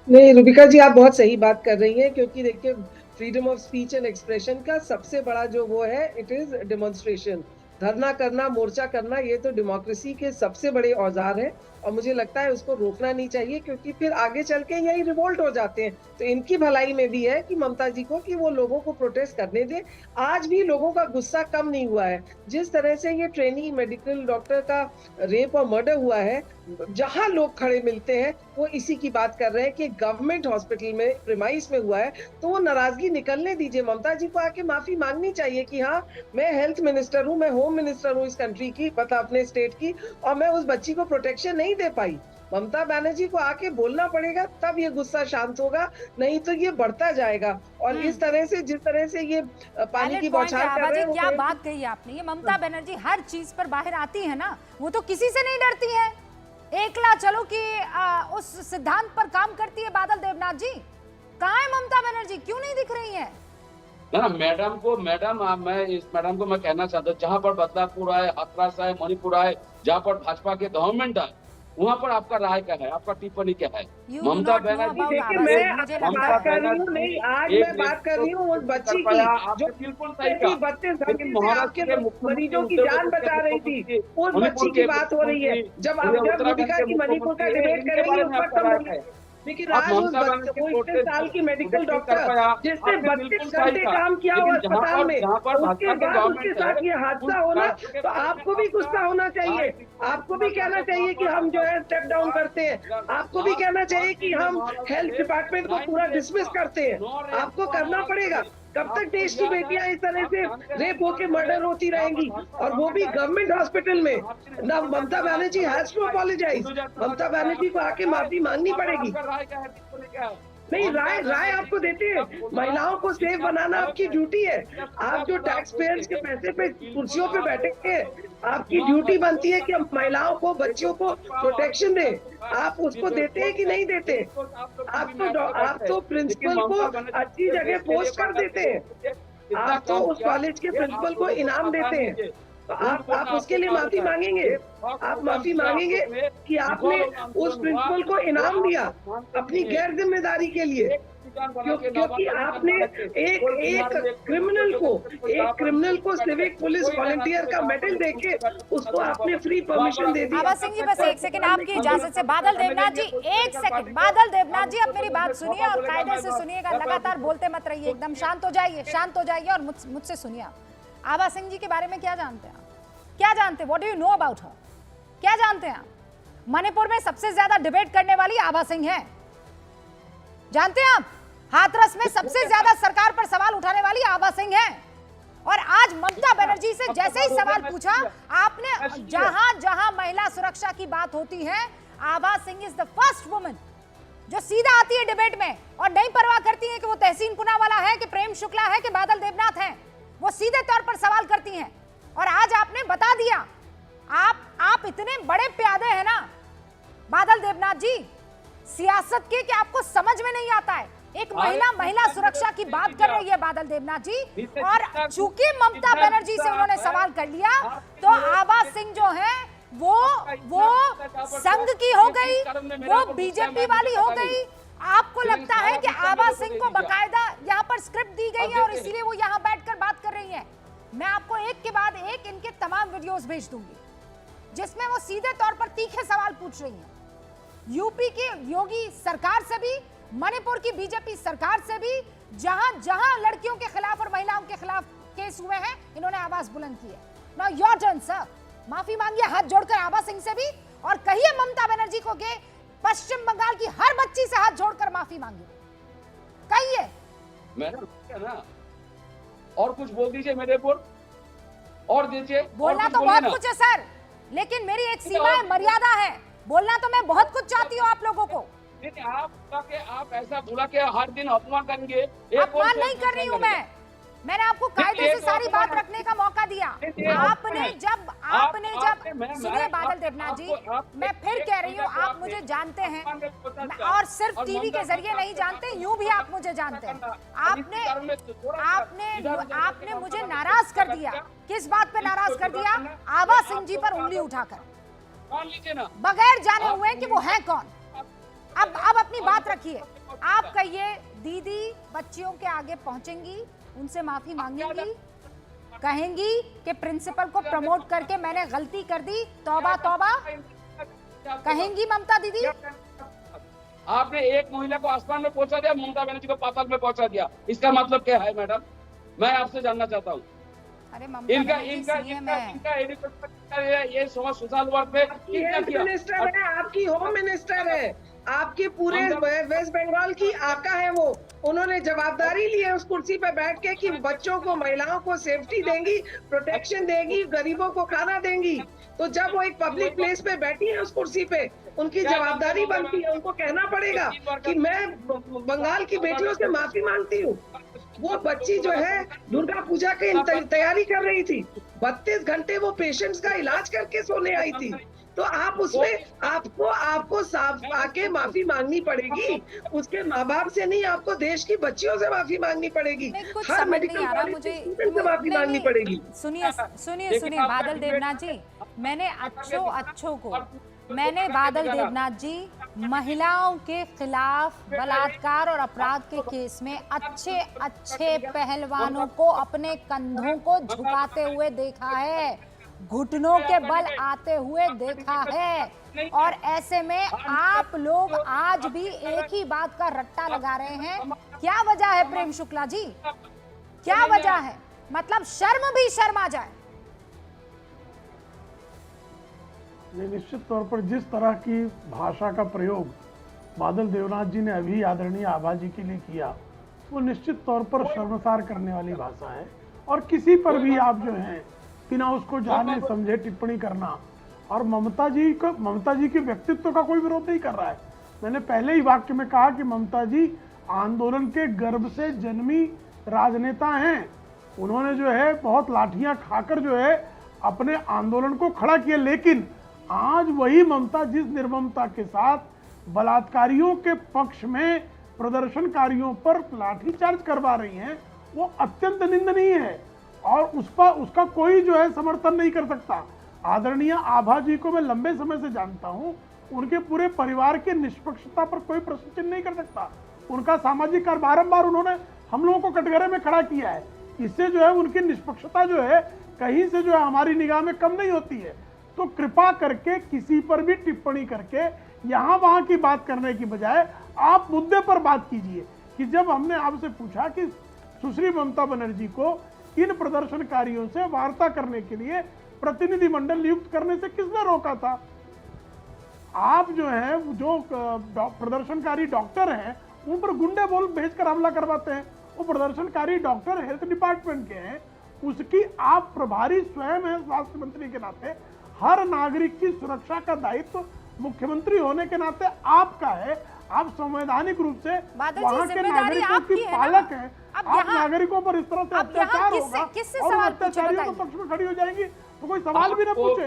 नहीं रुबिका जी, आप बहुत सही बात कर रही हैं, क्योंकि देखिए freedom of speech and expression का सबसे बड़ा जो वो है, इट इज डेमोन्स्ट्रेशन, धरना करना, मोर्चा करना, ये तो डेमोक्रेसी के सबसे बड़े औजार है और मुझे लगता है उसको रोकना नहीं चाहिए, क्योंकि फिर आगे चल के यही रिवोल्ट हो जाते हैं। तो इनकी भलाई में भी है कि ममता जी को कि वो लोगों को प्रोटेस्ट करने दे। आज भी लोगों का गुस्सा कम नहीं हुआ है। जिस तरह से ये ट्रेनी मेडिकल डॉक्टर का रेप और मर्डर हुआ है, जहां लोग खड़े मिलते हैं वो इसी की बात कर रहे हैं कि गवर्नमेंट हॉस्पिटल में प्रीमाइस में हुआ है, तो वो नाराजगी निकलने दीजिए। ममता जी को आके माफी मांगनी चाहिए कि हाँ, मैं हेल्थ मिनिस्टर हूँ, मैं होम मिनिस्टर हूँ इस कंट्री की, मतलब अपने स्टेट की, और मैं उस बच्ची को प्रोटेक्शन नहीं दे पाई। ममता बनर्जी को आके बोलना पड़ेगा, तब ये गुस्सा शांत होगा, नहीं तो ये बढ़ता जाएगा। और इस तरह से, जिस तरह से ये पानी की बौछार कर रहे हैं, क्या बात कही आपने। ये ममता बनर्जी हर चीज पर बाहर आती है ना, वो तो किसी से नहीं डरती है। एकला चलो कि उस सिद्धांत पर काम करती है बादल देवनाथ जी। कहाँ है ममता बनर्जी, क्यों नहीं दिख रही है? ना मैं इस मैडम को मैं कहना चाहता हूँ, जहाँ पर बदलापुर आए, हाथरस आए, मणिपुर आए, जहाँ पर भाजपा के गवर्नमेंट आए, वहाँ पर आपका राय क्या है, आपका टिप्पणी क्या है? ममता बनर्जी, देखिए, मैं बात कर रही हूँ, नहीं, आज मैं बात कर रही हूँ उस बच्ची की जो बिल्कुल सही कहा, 32 घंटे से आपके मरीजों की जान बचा रही थी, उस बच्ची की बात हो रही है। जब दीपिका की मणिपुर का डिबेट करेंगे उस वक्त हम बोलेंगे। लेकिन आज उस 32 साल की मेडिकल डॉक्टर जिसने 32 घंटे काम किया हो अस्पताल में, उसके बाद उसके साथ ये हादसा होना, तो आपको भी गुस्सा होना चाहिए। आपको भी कहना चाहिए कि हम जो है स्टेप डाउन करते हैं। आपको भी कहना चाहिए कि हम हेल्थ डिपार्टमेंट को पूरा डिसमिस करते हैं। आपको करना पड़ेगा। कब तक देश की बेटियां इस तरह से रेप होके मर्डर होती रहेंगी, और वो भी गवर्नमेंट हॉस्पिटल में? ना, Mamata Banerjee has to apologise. Mamata Banerjee को आके माफी मांगनी पड़ेगी। नहीं, राय आपको देते हैं। महिलाओं को सेफ बनाना आपकी ड्यूटी है। आप जो टैक्स पेयर्स के पैसे पे कुर्सियों पे बैठे हैं, आपकी ड्यूटी बनती है कि हम महिलाओं को, बच्चियों को प्रोटेक्शन दें। आप उसको देते हैं कि नहीं देते? आप तो प्रिंसिपल को अच्छी जगह पोस्ट कर देते हैं। आप तो उस कॉलेज के प्रिंसिपल को इनाम देते हैं। तो आप उसके लिए माफी मांगेंगे? आप माफी मांगेंगे कि आपने उस प्रिंसिपल को इनाम दिया अपनी गैर जिम्मेदारी के लिए? क्योंकि आपने एक क्रिमिनल को सिविक पुलिस वॉलंटियर का मेडल देके उसको आपने फ्री परमिशन दे दी। आभा सिंह जी, बस एक सेकंड आपकी इजाजत से। बादल देवनाथ जी, एक सेकंड। बादल देवनाथ जी, अब मेरी बात सुनिए और कायदे से सुनिएगा, लगातार बोलते मत रहिए, एकदम शांत हो जाइए और मुझसे सुनिए। आभा सिंह जी के बारे में क्या जानते हैं आप? क्या जानते हैं? What do you know about her? क्या जानते हैं आप? मणिपुर में सबसे ज्यादा डिबेट करने वाली आभा सिंह है, जानते हैं आप? हाथरस में सबसे ज्यादा सरकार पर सवाल उठाने वाली आभा सिंह है। और आज ममता बनर्जी से जैसे ही सवाल पूछा आपने, जहां जहां महिला सुरक्षा की बात होती है, Abha Singh is the first woman जो सीधा आती है डिबेट में और नहीं परवाह करती है कि वो तहसीन पूनावाला है कि प्रेम शुक्ला है कि बादल देवनाथ है। वो सीधे तौर पर सवाल करती हैं। और आज आपने बता दिया, आप इतने बड़े प्यादे हैं ना बादल देवनाथ जी सियासत के, कि आपको समझ में नहीं आता है। एक महिला सुरक्षा की बात कर रही है बादल देवनाथ जी, और चूंकि ममता बनर्जी से उन्होंने सवाल कर लिया, तो आभा सिंह जो है वो संघ की हो गई, वो बीजेपी वाली हो गई। आपको लगता है कि आभा सिंह को बकायदा यहाँ पर स्क्रिप्ट दी गई है और इसीलिए वो यहाँ बैठकर बात कर रही है? मैं आपको एक के बाद एक इनके तमाम वीडियोस भेज दूंगी जिसमें वो सीधे तौर पर तीखे सवाल पूछ रही हैं, यूपी की योगी सरकार से भी, मणिपुर की बीजेपी सरकार से भी, जहां जहां लड़कियों के खिलाफ और महिलाओं के खिलाफ केस हुए हैं, इन्होंने आवाज बुलंद की है। नाउ योर टर्न सर, माफी मांगिए हाथ जोड़कर आभा सिंह से भी, और कहिए ममता बनर्जी को कि पश्चिम बंगाल की हर बच्ची से हाथ जोड़कर माफी मांगिए, कहिए। मैडम ना, और कुछ बोल दीजिए मेरे ऊपर, और दीजिए। बोलना तो बहुत कुछ है सर, लेकिन मेरी एक सीमा है, मर्यादा है। बोलना तो मैं बहुत कुछ चाहती हूँ आप लोगों को। आप ऐसा बोला के हर दिन अपमान करेंगे। अपमान नहीं कर रही हूँ मैंने आपको कायदे से सारी बात रखने का मौका दिया। आपने जब सुनिए बादल देवनाथ जी, मैं फिर कह रही हूँ, आप मुझे जानते हैं और सिर्फ टीवी के जरिए नहीं जानते, यूं भी आप मुझे जानते हैं। आपने मुझे नाराज कर दिया। किस बात पे नाराज कर दिया? आभा सिंह जी पर उंगली उठाकर, बगैर जाने हुए कि वो है कौन। अब अपनी बात रखिए। आप कहिए दीदी बच्चियों के आगे पहुंचेंगी, उनसे माफी मांगेंगी, कहेंगी कि प्रिंसिपल को प्रमोट करके मैंने गलती कर दी, तौबा तौबा कहेंगी ममता दीदी? आपने एक महिला को आसमान में पहुंचा दिया, ममता बनर्जी को पाताल में पहुंचा दिया, इसका मतलब क्या है मैडम? मैं आपसे जानना चाहता हूँ। अरे ममता इनका बनर्जी इनका सीएम इनका है। इनका एजुकेशन ये सोशल वर्क में कितना हेल्थ किया? मिनिस्टर है, आपकी होम मिनिस्टर है, आपके पूरे वेस्ट बंगाल की आका है वो। उन्होंने जवाबदारी ली है उस कुर्सी पे बैठ के कि बच्चों को, महिलाओं को सेफ्टी देंगी, प्रोटेक्शन देंगी, गरीबों को खाना देंगी। तो जब वो एक पब्लिक प्लेस पे बैठी है उस कुर्सी पे, उनकी जवाबदारी बनती है, उनको कहना पड़ेगा कि मैं बंगाल की बेटियों से माफी मांगती हूँ। वो बच्ची जो है दुर्गा पूजा की तैयारी कर रही थी, 32 घंटे वो पेशेंट्स का इलाज करके सोने आई थी। तो आप उसमें आपको साफ आके माफी मांगनी पड़ेगी, उसके माँ बाप से नहीं, आपको देश की बच्चियों से माफी मांगनी पड़ेगी, नहीं, कुछ हर समझ मेडिकल नहीं आ रहा कॉलेज मुझे। के स्टूडेंट से माफी मांगनी पड़ेगी। सुनिए सुनिए सुनिए बादल देवनाथ जी, मैंने बादल देवनाथ जी महिलाओं के खिलाफ बलात्कार और अपराध के केस में अच्छे अच्छे पहलवानों को अपने कंधों को झुकाते हुए देखा है, घुटनों के बल आते हुए देखा है। और ऐसे में आप लोग आज भी एक ही बात का रट्टा लगा रहे हैं। क्या वजह है प्रेम शुक्ला जी, क्या वजह है? मतलब शर्म भी शर्म आ जाए। ये निश्चित तौर पर जिस तरह की भाषा का प्रयोग बादल देवनाथ जी ने अभी आदरणीय आभा जी के लिए किया, वो निश्चित तौर पर शर्मसार करने वाली भाषा है। और किसी पर भी आप जो हैं बिना उसको जाने समझे टिप्पणी करना, और ममता जी के व्यक्तित्व का कोई विरोध नहीं कर रहा है। मैंने पहले ही वाक्य में कहा कि ममता जी आंदोलन के गर्भ से जन्मी राजनेता हैं। उन्होंने जो है बहुत लाठियां खाकर जो है अपने आंदोलन को खड़ा किया, लेकिन आज वही ममता जिस निर्ममता के साथ बलात्कारियों के पक्ष में प्रदर्शनकारियों पर लाठीचार्ज करवा रही हैं, वो अत्यंत निंदनीय है और उसका कोई जो है समर्थन नहीं कर सकता। आदरणीय आभा जी को मैं लंबे समय से जानता हूं, उनके पूरे परिवार की निष्पक्षता पर कोई प्रश्न चिन्ह नहीं कर सकता। उनका सामाजिक कार्य बारंबार उन्होंने हम लोगों को कटघरे में खड़ा किया है। इससे जो है उनकी निष्पक्षता जो है कहीं से जो है हमारी निगाह में कम नहीं होती है। तो कृपा करके किसी पर भी टिप्पणी करके यहाँ वहां की बात करने की बजाय आप मुद्दे पर बात कीजिए कि जब हमने आपसे पूछा कि सुश्री ममता बनर्जी को इन प्रदर्शनकारियों से वार्ता करने के लिए प्रतिनिधि मंडल नियुक्त करने से किसने रोका था? आप जो है जो प्रदर्शनकारी डॉक्टर हैं उन पर गुंडे बोल भेजकर हमला करवाते हैं। वो प्रदर्शनकारी डॉक्टर हेल्थ डिपार्टमेंट के हैं, उसकी आप प्रभारी स्वयं हैं स्वास्थ्य मंत्री के नाते। हर नागरिक की सुरक्षा का दायित्व मुख्यमंत्री होने के नाते आपका है। आप संवैधानिक रूप से वहां के नागरिकों की पालक हैं। आप नागरिकों पर इस तरह से अत्याचार होगा और अत्याचारियों के पक्ष में खड़ी हो जाएंगी तो कोई सवाल भी ना पूछे।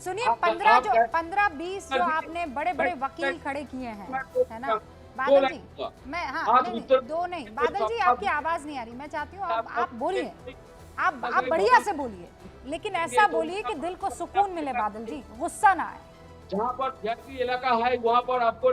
सुनिए 15-20 जो आपने बड़े बड़े वकील खड़े किए हैं, है ना बादल जी? मैं दो नहीं बादल जी, आपकी आवाज नहीं आ रही। मैं चाहती हूँ आप बोलिए, आप बढ़िया से बोलिए, लेकिन ऐसा बोलिए कि दिल को सुकून मिले बादल जी, गुस्सा ना आए। जहाँ पर फैक्ट्री इलाका है वहाँ पर आपको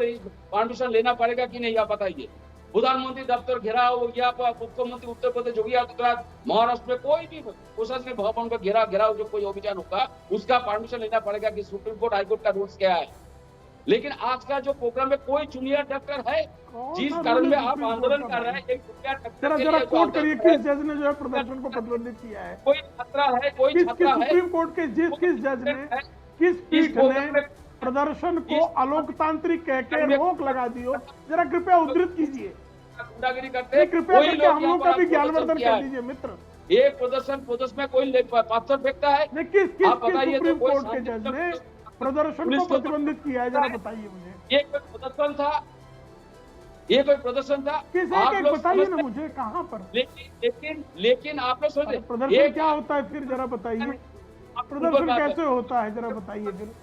परमिशन लेना पड़ेगा कि नहीं, आप बताइए। प्रधानमंत्री दफ्तर घेराव हो गया, मुख्यमंत्री उत्तर प्रदेश योगी आदित्यनाथ, महाराष्ट्र में कोई भी प्रशासनिक भवन का घेराव जो कोई अभियान होगा उसका परमिशन लेना पड़ेगा कि सुप्रीम कोर्ट हाईकोर्ट का रूल्स क्या है। लेकिन आज का जो प्रोग्राम में कोई जूनियर डॉक्टर है जिस कारण में आप आंदोलन कर रहे हैं, एक जूनियर डॉक्टर जरा कोर्ट करिए किस जज ने जो है प्रदर्शन को प्रतिबंधित किया है? कोई खतरा है, कोई खतरा है? सुप्रीम कोर्ट के किस जज ने, किस पीठ ने प्रदर्शन को अलोकतांत्रिक कह के रोक लगा दी हो? जरा कृपया उद्धृत कीजिए, गुंडागिरी करते हैं, कृपया करके हम लोग का भी ज्ञानवर्धन कर दीजिए मित्र। ये प्रदर्शन में कोई पत्थर फेंकता है? किस सुप्रीम कोर्ट के जज ने प्रदर्शन को प्रतिबंधित किया है, जरा बताइए मुझे। ये कोई प्रदर्शन था? ये कोई प्रदर्शन था? आप लोग बताइए ना मुझे कहाँ पर। लेकिन आप लोग सोचते प्रदर्शन क्या होता है फिर जरा बताइए, प्रदर्शन कैसे होता है जरा बताइए फिर।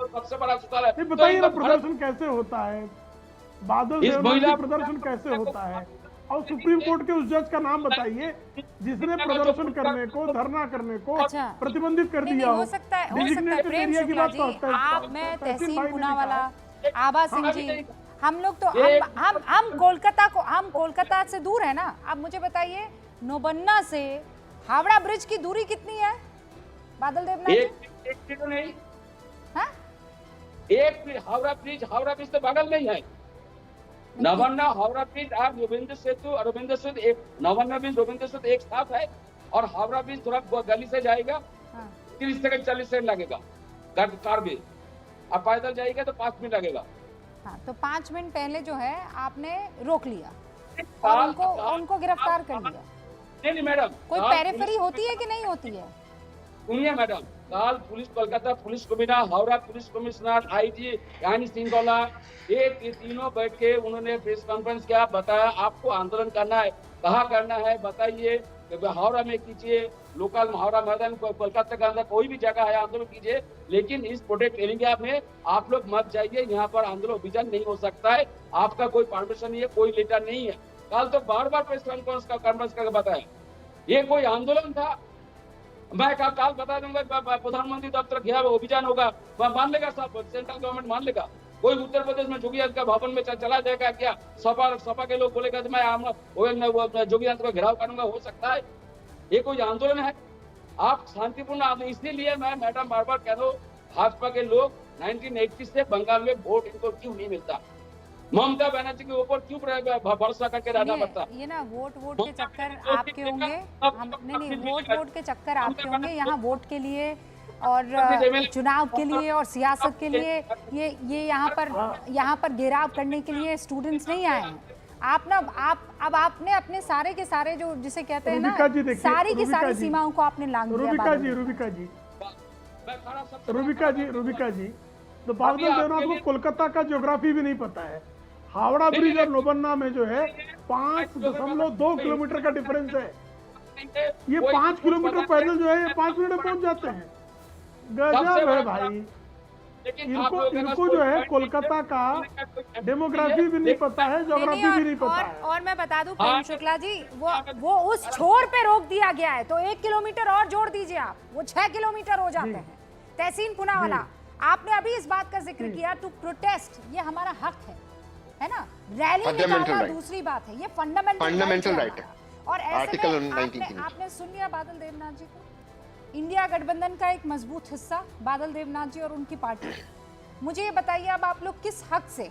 सबसे बड़ा सुधार है, बताइए ना प्रदर्शन कैसे होता है, बादल देवनाथ प्रदर्शन कैसे होता है, और सुप्रीम कोर्ट के उस जज का नाम बताइए जिसने प्रदर्शन करने को, धरना करने को प्रतिबंधित कर दिया हो सकता है प्रेम शुक्ला जी, आप, मैं तहसीन पूनावाला, आभा सिंह जी, हम लोग तो हम कोलकाता से दूर है ना। आप मुझे बताइए, नौबन्ना से हावड़ा ब्रिज की दूरी कितनी है बादल देवनाथ जी? एक किलो नहीं, हाँ? हावड़ा ब्रिज तो बगल में ही है। नवान्न हावड़ा ब्रिज और रविंद्र सेतु एक, नवान्न ब्रिज रविंद्र सेतु एक साथ है, और हावड़ा ब्रिज थोड़ा गली से जाएगा, हाँ। 30 सेकंड 40 सेकंड लगेगा कार भी, अब पैदल जाएगा तो 5 मिनट लगेगा। हाँ, तो 5 मिनट पहले जो है आपने रोक लिया और उनको गिरफ्तार कर लिया। नहीं मैडम, कोई पेरिफेरी होती है कि नहीं होती है? सुनिए मैडम, काल police Kolkata police commissioner, Howrah police commissioner, IG यानी सिंगोला, ये तीनों बैठ के उन्होंने प्रेस कॉन्फ्रेंस किया, बताया आपको आंदोलन करना है, कहाँ करना है बताइए, हावड़ा में कीजिए, लोकल हावड़ा मैदान कोलकाता के अंदर कोई भी जगह है आंदोलन कीजिए, लेकिन इस प्रोटेक्ट एरिया में आप लोग मत जाइए, यहाँ पर आंदोलन अभियान नहीं हो सकता है, आपका कोई परमिशन नहीं है, कोई लेटर नहीं है। कल तो बार बार प्रेस कॉन्फ्रेंस करके बताया ये कोई आंदोलन था। मैं काल बता दूंगा, प्रधानमंत्री दफ्तर गया अभियान होगा, मान लेगा सब, सेंट्रल गवर्नमेंट मान लेगा। कोई उत्तर प्रदेश में जोगी का भवन में चला जाएगा क्या? सपा के लोग बोलेगा तो मैं जोगी का घेराव करूंगा, हो सकता है? ये कोई आंदोलन है? आप शांतिपूर्ण आंदोलन, इसीलिए मैं मैडम बार बार कह रहा हूँ, भाजपा के लोग 1980 से बंगाल में वोट इनको क्यों नहीं मिलता, ममता बनर्जी के ऊपर क्यों भरोसा करके रहना पड़ता? ये ना वोट के चक्कर आपके होंगे, हम नहीं वोट के चक्कर आपके होंगे। यहाँ वोट के लिए और चुनाव के लिए और सियासत के लिए ये यहाँ पर घेराव करने के लिए स्टूडेंट्स नहीं आए हैं। अब आपने अपने सारे के सारे जो जिसे कहते हैं ना, सारी की सारी सीमाओं को आपने लांघ दिया। रूबिका जी, तो बादल देवनाथ को कोलकाता का ज्योग्राफी भी नहीं पता है। हावड़ा ब्रिज और नोबन्ना में जो है 5.2 किलोमीटर का डिफरेंस है। ये 5 किलोमीटर पैदल जो है ये 5 मिनट में पहुंच जाते हैं। गजब है भाई। इनको जो है कोलकाता का डेमोग्राफी भी नहीं पता है, ज्योग्राफी भी नहीं पता है। और मैं बता दूं प्रेम शुक्ला जी, वो उस छोर पे रोक दिया गया है, तो 1 किलोमीटर और जोड़ दीजिए आप, वो 6 किलोमीटर हो जाते हैं। तहसीन पुनावाला, आपने अभी इस बात का जिक्र किया, टू प्रोटेस्ट, ये हमारा हक है ना, रैली निकालना दूसरी बात है, ये फंडामेंटल राइट है। और ऐसे में आपने सुन लिया बादल देवनाथ जी को, इंडिया गठबंधन का एक मजबूत हिस्सा बादल देवनाथ जी और उनकी पार्टी। मुझे ये बताइए, अब आप लोग किस हक से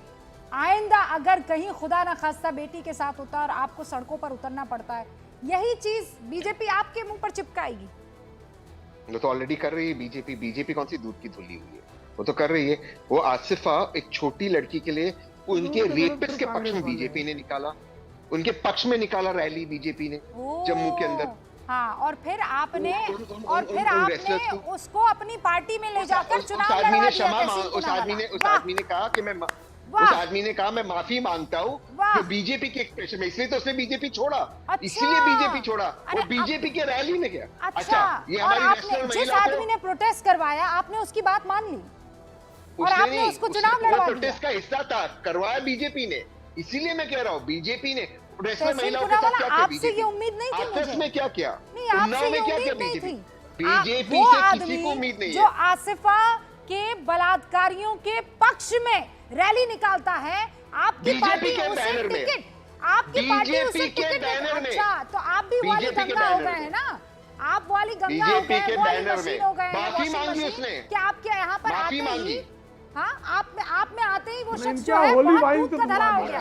आइंदा अगर कहीं खुदा ना खास्ता बेटी के साथ होता और आपको सड़कों पर उतरना पड़ता है, यही चीज बीजेपी आपके मुंह पर चिपकाएगी? वो तो ऑलरेडी कर रही है बीजेपी कौन सी दूध की धुली हुई है, वो तो कर रही है। वो आसिफा एक छोटी लड़की के लिए उनके रेपिस्ट के पक्ष में बीजेपी ने निकाला, उनके पक्ष में निकाला रैली बीजेपी ने जम्मू के अंदर। हाँ, और फिर आपने उसको अपनी पार्टी में ले जाकर चुनाव लड़वा दिया। उस आदमी ने कहा कि मैं माफी मांगता हूँ जो बीजेपी के एक्सप्रेशन में, इसलिए तो उसने बीजेपी छोड़ा। इसलिए बीजेपी छोड़ा, वो बीजेपी के रैली में गया। अच्छा, ये हमारी जिस आदमी ने प्रोटेस्ट करवाया आपने उसकी बात मान ली और आपने उसको चुनाव लड़वा दिया। प्रोटेस्ट का हिस्सा था, करवाया बीजेपी ने, इसीलिए मैं कह रहा हूँ बीजेपी ने आपसे ये उम्मीद नहीं थी मुझे। में क्या किया? नहीं, आपसे ये उम्मीद नहीं थी। बीजेपी से किसी को उम्मीद नहीं है जो आसिफा के बलात्कारियों के पक्ष में रैली निकालता है, आपकी पार्टी उसे टिकट, आपकी पार्टी उसे टिकट। अच्छा, तो आप भी वाली गंगा हो गए हैं ना, आप वाली गंगा हो गए, वाली मशीन हो गए, माफी मांगी उसने। क्या आपके यहाँ पर आते ही, हाँ, आप में आते ही वो शख्स जो है होली बहुत वाइन दूध से का धरा हो गया।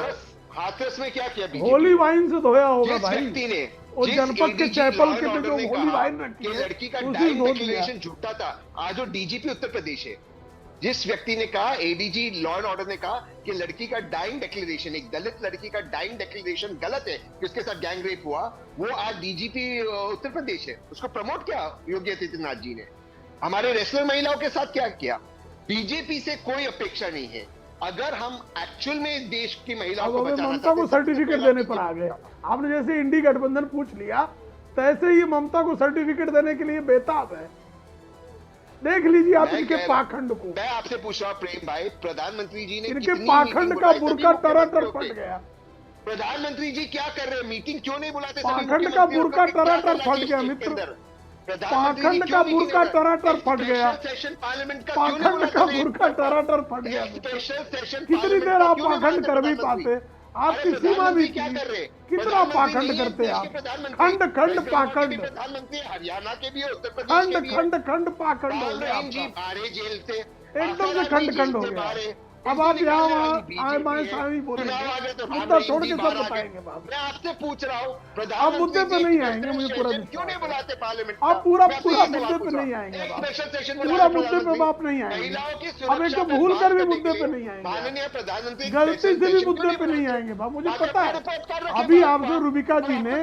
हाथरस में क्या किया बीजेपी? होली वाइन से धोया होगा भाई। व्यक्ति ने और जनपद के चैपल के पे जो होली वाइन रखी है, लड़की का डाइंग डिक्लेरेशन झूठा था। आज वो डीजीपी उत्तर प्रदेश है, जिस व्यक्ति ने कहा, एडीजी लॉ एंड ऑर्डर ने कहा कि लड़की का डाइंग डिक्लेरेशन, एक दलित लड़की का डाइंग डिक्लेरेशन गलत है कि उसके साथ गैंग रेप हुआ, वो आज डीजीपी उत्तर प्रदेश है। उसको प्रमोट किया योगी आदित्यनाथ जी ने। हमारे रेसलर महिलाओं के साथ क्या किया? बीजेपी से कोई अपेक्षा नहीं है। अगर हम एक्चुअल में देश की महिलाओं को बचाना ममता को सर्टिफिकेट देने पर आ गए। आपने जैसे इंडी गठबंधन पूछ लिया, तैसे ही ममता को सर्टिफिकेट देने के लिए बेताब है। देख लीजिए आप इनके पाखंड को। मैं आपसे पूछ रहा हूँ प्रेम भाई, प्रधानमंत्री जी ने इनके पाखंड का बुरका टराटर फट गया। प्रधानमंत्री जी क्या कर रहे हैं? मीटिंग क्यों नहीं बुलाते? पाखंड का बुरका टराटर फट गया मित्र, पाखंड का बुरका टराटर फट गया, पाखंड का बुरका टराटर फट गया। कितनी देर आप पाखंड कर भी पाते? आपकी अरे सीमा भी प्रधानमंत्री क्या थी। कर रहे? कितना पाखंड प्रधानमंत्री करते हैं देश आप, के प्रधानमंत्री। खंड खंड वेस्ट बंगाल के पाखंड, भी प्रधानमंत्री हरियाणा के भी उत्तर प्रदेश के खंड भी खंड खंड पाखंड हो राम गया रहीम जी आपका, बाहर जेल से एकदम से खंड खंड हो गया। अब आप यहाँ वहाँ आए बाएं साई बोलेंगे, मुद्दा छोड़ के सब बताएंगे बाप। मैं आपसे पूछ रहा हूँ आप मुद्दे पे नहीं आएंगे, मुझे पूरा क्यों नहीं बुलाते पार्लियामेंट? आप पूरा मुद्दे पे नहीं आएंगे बाप, पूरा मुद्दे पे आप नहीं आएंगे। अब एक तो भूल कर भी मुद्दे पे नहीं आएंगे, माननीय प्रधानमंत्री गलती से भी मुद्दे पे नहीं आएंगे बाप, मुझे पता है। अभी आपसे रूबिका जी ने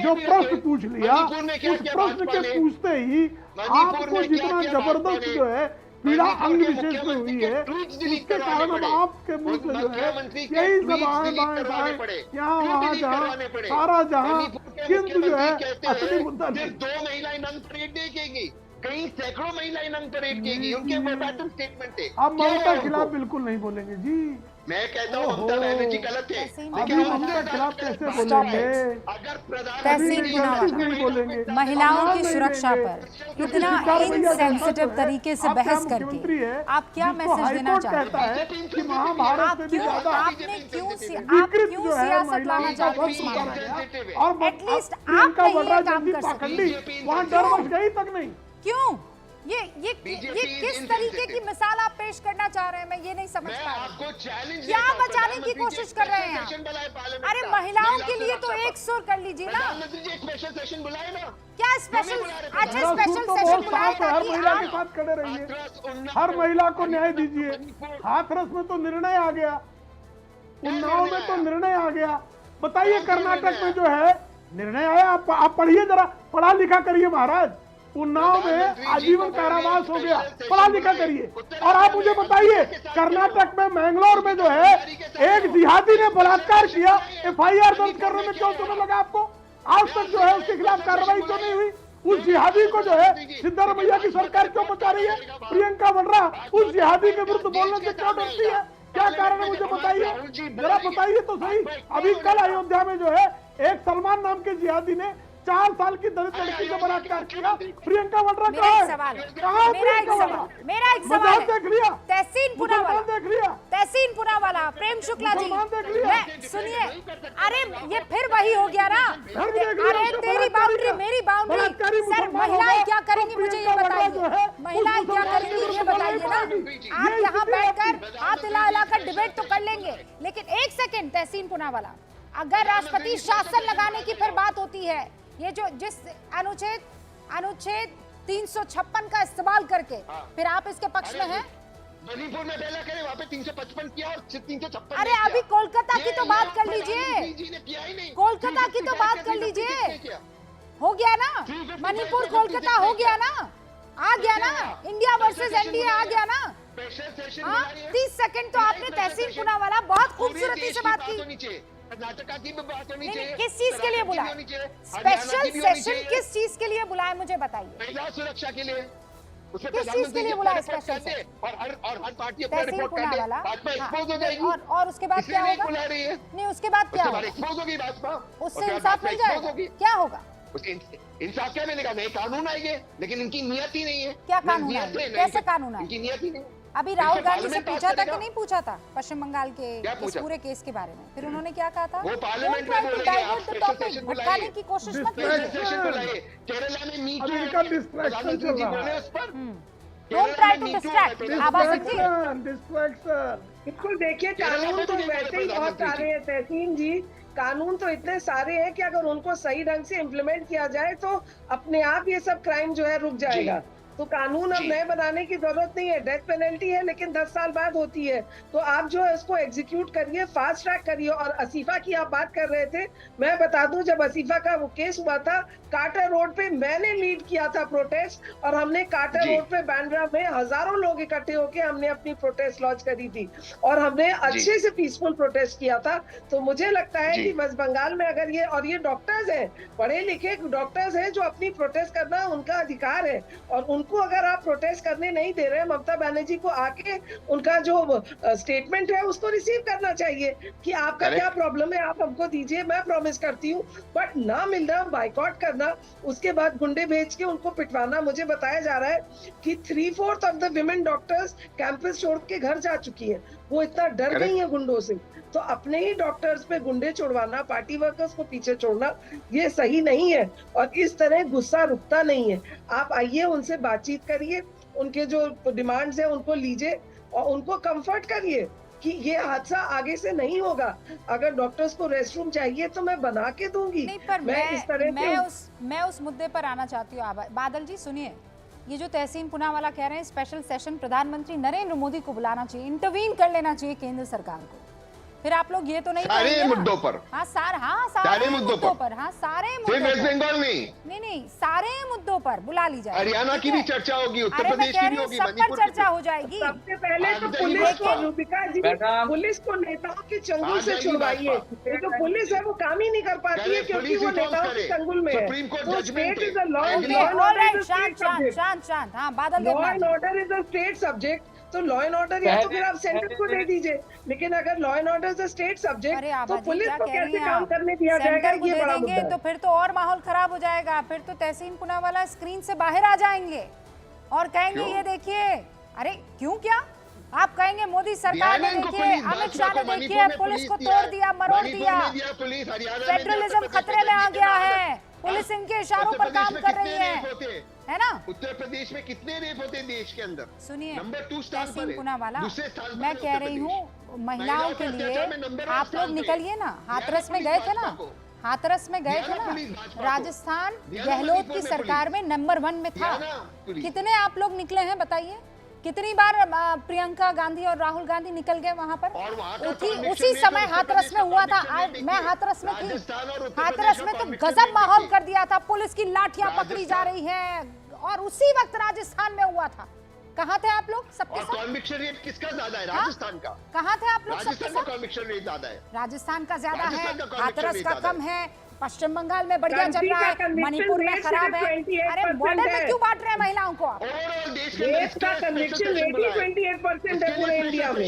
जो प्रश्न पूछ लिया, उस प्रश्न के पूछते ही आपको जितना जबरदस्त जो है पीड़ा अंग विशेष में हुई है, उसके कारण अब आपके मुंह से जो है यही सब आए बाएं बाएं यहाँ वहाँ जहाँ सारा जहाँ, किंतु जो है असली मुद्दा नहीं। 2 महिलाएं नंग परेड देखेगी, कई सैकड़ों महिलाएं नंग परेड देगी, उनके वर्बाटम स्टेटमेंट है। आप ममता के खिलाफ बिल्कुल नहीं बोलेंगे जी, मैं कहता हूँ ममता बनर्जी गलत है, अभी ममता के खिलाफ कैसे बोलेंगे? अगर तहसीन प्रधानमंत्री नहीं बोलेंगे। महिलाओं की सुरक्षा पर इतना इनसेंसिटिव तरीके से बहस करके आप क्या मैसेज देना चाहते हैं? हैं कि महाभारत आप से भी क्यों ज्यादा आपने क्यों विकृत क्यों जो है सियासत लाना महिलाओं का चाहते वंश हैं इस मारा मामले में? गया। और At least प्रियंका आप कहीं वड्रा ये काम जैसी कर सकते पाखंडी वहाँ डर बच गई तक नहीं। क्यों? ये BJP किस is तरीके की insensitive। मिसाल आप पेश करना चाह रहे हैं? मैं ये नहीं समझ मैं पा रही। आपको चैलेंज क्या बचाने की कोशिश कर रहे हैं आप? अरे महिलाओं के लिए तो एक सुर कर लीजिए ना। प्रधानमंत्री जी एक स्पेशल सेशन बुलाए ना। क्या स्पेशल? अच्छा मेरा स्पेशल सूर तो सेशन बहुत बुलाए साफ है, हर ताकि महिला के आप साथ खड़े रहिए, हाथरस, उन्नाव, हर महिला को न्याय दीजिए। हाथरस में तो निर्णय आ गया, उन्नाव में तो निर्णय आ गया, बताइए कर्नाटक में जो है निर्णय आया। आप पढ़िए जरा, पढ़ा लिखा करिए महाराज। उन्नाव में आजीवन कारावास हो गया, पढ़ा लिखा करिए। और आप मुझे बताइए कर्नाटक में मैंगलोर में जो है एक जिहादी ने बलात्कार किया, FIR दर्ज करने में क्यों समय लगा आपको? आज तक जो है उसके खिलाफ कार्रवाई क्यों नहीं हुई? उस जिहादी को जो है सिद्धारमैया की सरकार क्यों बचा रही है? प्रियंका वड्रा उस जिहादी के विरुद्ध बोलने से क्यों डरती है? क्या कारण है मुझे बताइए, जरा बताइए तो सही। अभी कल अयोध्या में जो है एक सलमान नाम के जिहादी ने 4 साल की दलित लड़की से बलात्कार किया। प्रियंका वड्रा मेरा कहाँ एक है? सवाल है, कहाँ है मेरा एक प्रियंका सवाल, वड्रा? मेरा एक सवाल मजाक है। देख लिया, तहसीन पुनावाला, मुसलमान देख लिया, तहसीन पुनावाला, प्रेम शुक्ला जी, मुसलमान देख लिया। मैं सुनिए, अरे ये फिर वही हो गया ना। घर में देख लिया, अरे उसका तेरी बलात्कारी बाउंड्री का। मेरी बाउंड्री। बलात्कारी सर मुसलमान महिलाएं होगा, क्या करेंगी तो मुझे ये प्रियंका वड्रा जो है, बताइए, महिलाएं उस क्या मुसलमान करेंगी के ये विरुद्ध बताइए ना। बोलेगी। आप ये यहाँ स्थिति बैठकर हाथ हिला हिलाकर डिबेट तो कर लेंगे, लेकिन एक सेकंड तहसीन पुनावाला, अगर राष्ट्रपति शासन लगाने की फिर बात होती है, ये जो जिस अनुच्छेद 356 का इस्तेमाल करके, फिर आप इसके पक्ष में हैं? मणिपुर में पहला करे, वहाँ पे 355 किया और 356। अरे अभी कोलकाता की तो बात कर लीजिए, कोलकाता की तो बात कर लीजिए। हो गया ना, मणिपुर कोलकाता हो गया ना, आ गया ना, इंडिया वर्सेस NDA आ गया ना। हाँ 30 सेकंड तो आपने तहसीन पुनावाला बहुत खूबसूरती से बात की। कर्नाटका की भी बात होनी नहीं, चाहिए। किस चीज के लिए बुलाए? हरियाणा स्पेशल की भी होनी सेशन चाहिए। किस चीज के लिए बुलाए मुझे बताइए। महिला सुरक्षा के लिए उसमें किस चीज के लिए बुलाए स्पेशल से? और हर पार्टी अपना तहसीन रिपोर्ट कर दे, पुनावाला, भाजपा हाँ, एक्सपोज हो जाएगी। और उसके बाद इसलिए क्या नहीं होगा? बुला रही है, नहीं उसके बाद क्या उसके बाद होगा? एक्सपोज होगी भाजपा, उससे इंसाफ मिल जाएगा? क्या होगा? उसके इंसाफ क्या मिलेगा? नए कानून आएंगे, लेकिन इनकी नियत ही नहीं है। क्या कानून नियत आएंगे? है, नहीं कैसे है। कानून आएंगे? इनकी नियत ही नहीं। अभी राहुल इनसे गांधी से पार्लियामेंट पूछा पास था कि करेगा। नहीं पूछा था पश्चिम बंगाल के क्या इस पूछा? पूरे केस के बारे में? फिर उन्होंने क्या कहा था? वो पार्लियामेंट में Don't try to बोलेंगे, आप divert the special topic, session बुलाइए। भटकाने की कोशिश मत स्पेशल कीजिए। सेशन बुलाइए। केरला में मी अभी टू इनका distraction चल रहा है। बोले उस पर। Don't try to distract। आवाज जी डिस्ट्रैक्शन। बिल्कुल देखिए, कानून तो वैसे ही बहुत सारे हैं तहसीन जी, कानून तो इतने सारे हैं कि अगर उनको सही ढंग से इम्प्लीमेंट किया जाए तो अपने आप ये सब क्राइम जो है रुक जाएगा। तो कानून अब नए बनाने की जरूरत नहीं है। डेथ पेनल्टी है लेकिन 10 साल बाद होती है, तो आप जो है उसको एग्जीक्यूट करिए, फास्ट ट्रैक करिए। और असीफा की आप बात कर रहे थे, मैं बता दूं जब असीफा का वो केस हुआ था कार्टर रोड पे, मैंने लीड किया था प्रोटेस्ट, और हमने कार्टर रोड पे बांद्रा में हजारों लोग इकट्ठे होकर हमने अपनी प्रोटेस्ट लॉन्च करी थी और हमने अच्छे से पीसफुल प्रोटेस्ट किया था। तो मुझे लगता है कि वेस्ट बंगाल में अगर ये डॉक्टर्स हैं, पढ़े लिखे डॉक्टर्स हैं, जो अपनी प्रोटेस्ट करना उनका अधिकार है और उनको अगर आप प्रोटेस्ट करने नहीं दे रहे, ममता बनर्जी को आके उनका जो स्टेटमेंट है उसको रिसीव करना चाहिए कि आपका क्या प्रॉब्लम है, आप हमको दीजिए, मैं प्रॉमिस करती हूँ। बट ना मिलना, बाइकआउट करना, उसके बाद गुंडे भेज के उनको पिटवाना। मुझे बताया जा रहा है कि 3/4 of the women doctors campus छोड़ के घर जा चुकी हैं, वो इतना डर गई है गुंडों से। तो अपने ही डॉक्टर्स पे गुंडे छोड़वाना, पार्टी वर्कर्स को पीछे छोड़ना, ये सही नहीं है। और इस तरह गुस्सा रुकता नहीं है। आप आइए, उनसे बातचीत करिए, उनके जो डिमांड्स हैं उनको लीजिए और उनको कंफर्ट करिए कि ये हादसा आगे से नहीं होगा। अगर डॉक्टर्स को रेस्ट रूम चाहिए तो मैं बना के दूंगी। नहीं, पर इस तरह मैं उस मुद्दे पर आना चाहती हूँ। बादल जी सुनिए, ये जो तहसीन पूनावाला कह रहे हैं स्पेशल सेशन प्रधानमंत्री नरेंद्र मोदी को बुलाना चाहिए, इंटरवीन कर लेना चाहिए केंद्र सरकार को। फिर आप लोग ये तो नहीं सारे मुद्दों पर, सारे मुद्दों पर, सारे मुद्दों पर, वेस्ट बंगाल नहीं, सारे मुद्दों पर बुला ली जाए। हरियाणा की भी चर्चा होगी, उत्तर प्रदेश की भी होगी, सब पर चर्चा हो जाएगी। सबसे पहले तो पुलिस को, रूपिका जी, पुलिस को नेताओं के चंगुल से छुड़वाइए। ये जो पुलिस है वो काम ही नहीं कर पाती है क्योंकि वो नेताओं के चंगुल में है। तो state is a law and order, शांत। हाँ, बादल law and order is a state subject. तो लॉ एंड ऑर्डर या तो फिर आप सेंटर को दे दीजिए, लेकिन अगर law and order is a state subject तो पुलिस को कैसे काम करने दिया जाएगा, ये बड़ा मुद्दा है। तो फिर तो और माहौल खराब हो जाएगा। फिर तो तहसीन पूनावाला स्क्रीन से बाहर आ जाएंगे और कहेंगे ये देखिए, अरे क्यों, क्या आप कहेंगे मोदी सरकार ने, देखिए अमित शाह ने, देखिए पुलिस को तोड़ दिया, मरोड़ दिया, फेडरलिज्म खतरे में आ गया है, पुलिस इनके इशारों पर काम कर रही है ना। उत्तर प्रदेश में कितने रेप होते हैं देश के अंदर? सुनिए नंबर 2 स्थान पर है, पूनावाला, दूसरे स्थान पर मैं कह रही हूँ महिलाओं के लिए आप लोग निकलिए ना। हाथरस में गए थे ना, हाथरस में गए थे ना, राजस्थान गहलोत की सरकार में नंबर 1 में था। कितने आप लोग निकले हैं बताइए? कितनी बार प्रियंका गांधी और राहुल गांधी निकल गए वहां पर? उसी समय हाथरस में हुआ था। आज मैं हाथरस में थी, हाथरस में तो गजब माहौल कर दिया था, पुलिस की लाठियां पकड़ी जा रही हैं और उसी वक्त राजस्थान में हुआ था। कहाँ थे आप लोग सबके साथ? कन्विक्शन रेट किसका ज्यादा है? राजस्थान का। कहाँ थे आप लोग सबके राजस्थान का साथ? कन्विक्शन रेट ज्यादा है, राजस्थान का ज्यादा है, राजस्थान का हाथरस का conviction कम है, पश्चिम बंगाल में बढ़िया चल रहा है, मणिपुर में खराब है। अरे बॉर्डर पे क्यों बांट रहे हैं महिलाओं को आप? ओवरऑल देश का कन्विक्शन रेट ही 28% है पूरे इंडिया में।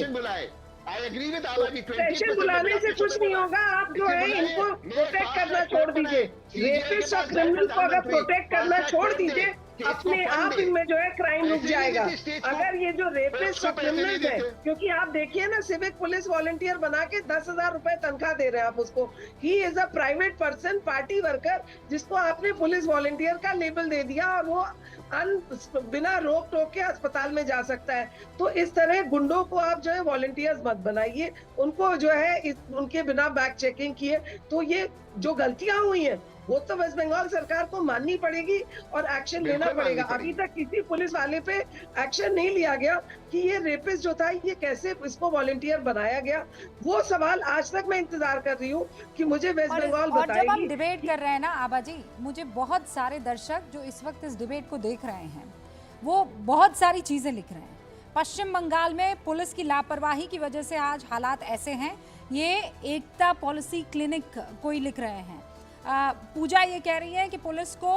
सेशन बुलाने से कुछ नहीं होगा। आप जो है इनको प्रोटेक्ट करना छोड़ दीजिए, रेपिस्ट और क्रिमिनल को अगर प्रोटेक्ट करना छोड़ दीजिए, अपने आप इनमें जो है क्राइम रुक जाएगा। अगर ये जो रेपिस्ट और क्रिमिनल्स है, क्योंकि आप देखिए ना, सिविक पुलिस वॉलंटियर बना के 10,000 रुपए तनख्वाह दे रहे हैं आप उसको। He is a private person, party worker, जिसको आपने पुलिस वॉलंटियर का लेबल दे दिया और वो बिना रोक टोक के अस्पताल में जा सकता है। तो इस तरह गुंडों को आप जो है वॉलंटियर्स मत बनाइए, उनको जो है उनके बिना बैक चेकिंग किए। तो ये जो गलतियां हुई हैं वो तो वेस्ट बंगाल सरकार को माननी पड़ेगी और एक्शन लेना पड़ेगा। अभी तक किसी पुलिस वाले पे एक्शन नहीं लिया गया कि ये रेपिस्ट जो था ये कैसे इसको वॉलंटियर बनाया गया। वो सवाल आज तक मैं इंतजार कर रही हूँ कि मुझे वेस्ट बंगाल बताएगी। और जब हम डिबेट कर रहे हैं ना आबा जी, मुझे बहुत सारे दर्शक जो इस वक्त इस डिबेट को देख रहे हैं वो बहुत सारी चीजें लिख रहे हैं। पश्चिम बंगाल में पुलिस की लापरवाही की वजह से आज हालात ऐसे हैं, ये एकता पॉलिसी क्लिनिक कोई लिख रहे हैं। पूजा ये कह रही है कि पुलिस को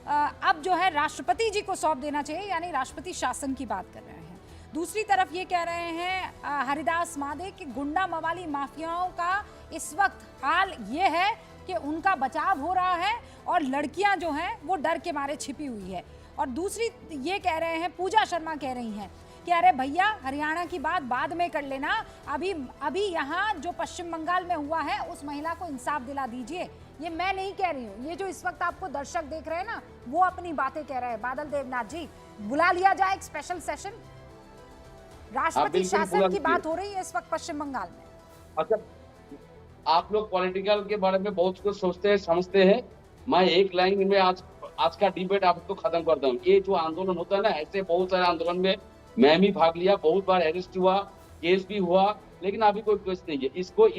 अब जो है राष्ट्रपति जी को सौंप देना चाहिए, यानी राष्ट्रपति शासन की बात कर रहे हैं। दूसरी तरफ ये कह रहे हैं हरिदास मादे कि गुंडा मवाली माफियाओं का इस वक्त हाल ये है कि उनका बचाव हो रहा है और लड़कियां जो हैं वो डर के मारे छिपी हुई है। और दूसरी ये कह रहे हैं, पूजा शर्मा कह रही हैं कि अरे भैया हरियाणा की बात बाद में कर लेना, अभी यहाँ जो पश्चिम बंगाल में हुआ है उस महिला को इंसाफ दिला दीजिए। ये मैं नहीं कह रही हूँ, ये जो इस वक्त आपको दर्शक देख रहे हैं ना वो अपनी बातें कह रहे हैं। बादल देवनाथ जी, बुला लिया जाए एक स्पेशल सेशन, राष्ट्रपति शासन की बात हो रही है इस वक्त पश्चिम बंगाल में। अच्छा, आप लोग पॉलिटिकल के बारे में बहुत कुछ सोचते हैं, समझते हैं। मैं एक लाइन में आज का डिबेट आपको खत्म करता हूँ। ये जो आंदोलन होता है ना, ऐसे बहुत सारे आंदोलन में मैं भी भाग लिया, बहुत बार अरेस्ट हुआ, केस भी हुआ, लेकिन अभी कोई केस नहीं है।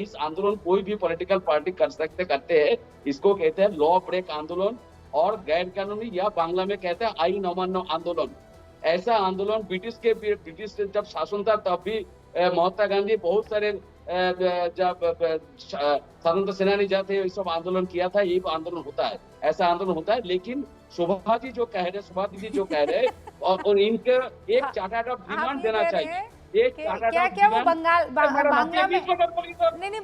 इस आंदोलन कोई भी पॉलिटिकल पार्टी करते हैं। इसको कहते हैं लॉ ब्रेक आंदोलन और गैर कानूनी, या बांग्ला में कहते हैं आईन अमान्य आंदोलन। ऐसा आंदोलन ब्रिटिश जब शासन था तब भी महात्मा गांधी बहुत सारे जब स्वतंत्र सेनानी जाते ये सब आंदोलन किया था, यही आंदोलन होता है, ऐसा आंदोलन होता है। लेकिन शोभा जी जो कह रहे, शोभा दीदी जो कह रहे, और इनके एक चार्टर्ड ऑफ आप डिमांड ये देना कह रहे चाहिए, हैं एक कि चार्टर्ड क्या ऑफ क्या वो डिमांड। बंगाल बांग्ला में नहीं नहीं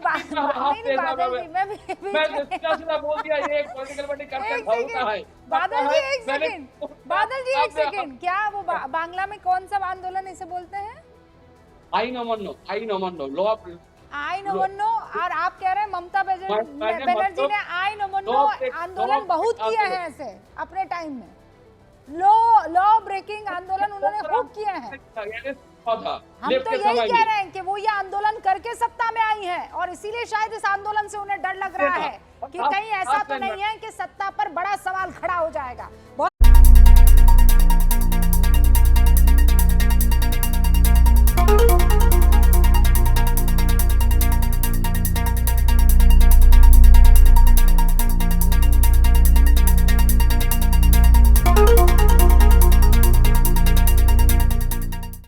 बादल जी मैं मैं सीधा बोल दिया, ये एक पॉलिटिकल पार्टी करता एक होता है। सेकंड बादल जी एक मैंने- सेकंड बादल जी एक सेकंड, क्या वो बांग्ला में कौन सा आंदोलन इसे बोलते हैं? आई नमन्नो लॉ आई नमन्नो। और आप कह रहे हैं ममता बनर्जी ने आई नमन्नो आंदोलन बहुत किया है ऐसे अपने टाइम में, लॉ ब्रेकिंग आंदोलन उन्होंने खूब किया है। हम तो यही कह रहे हैं कि वो ये आंदोलन करके सत्ता में आई हैं और इसीलिए शायद इस आंदोलन से उन्हें डर लग रहा है कि कहीं ऐसा तो नहीं है कि सत्ता पर बड़ा सवाल खड़ा हो जाएगा।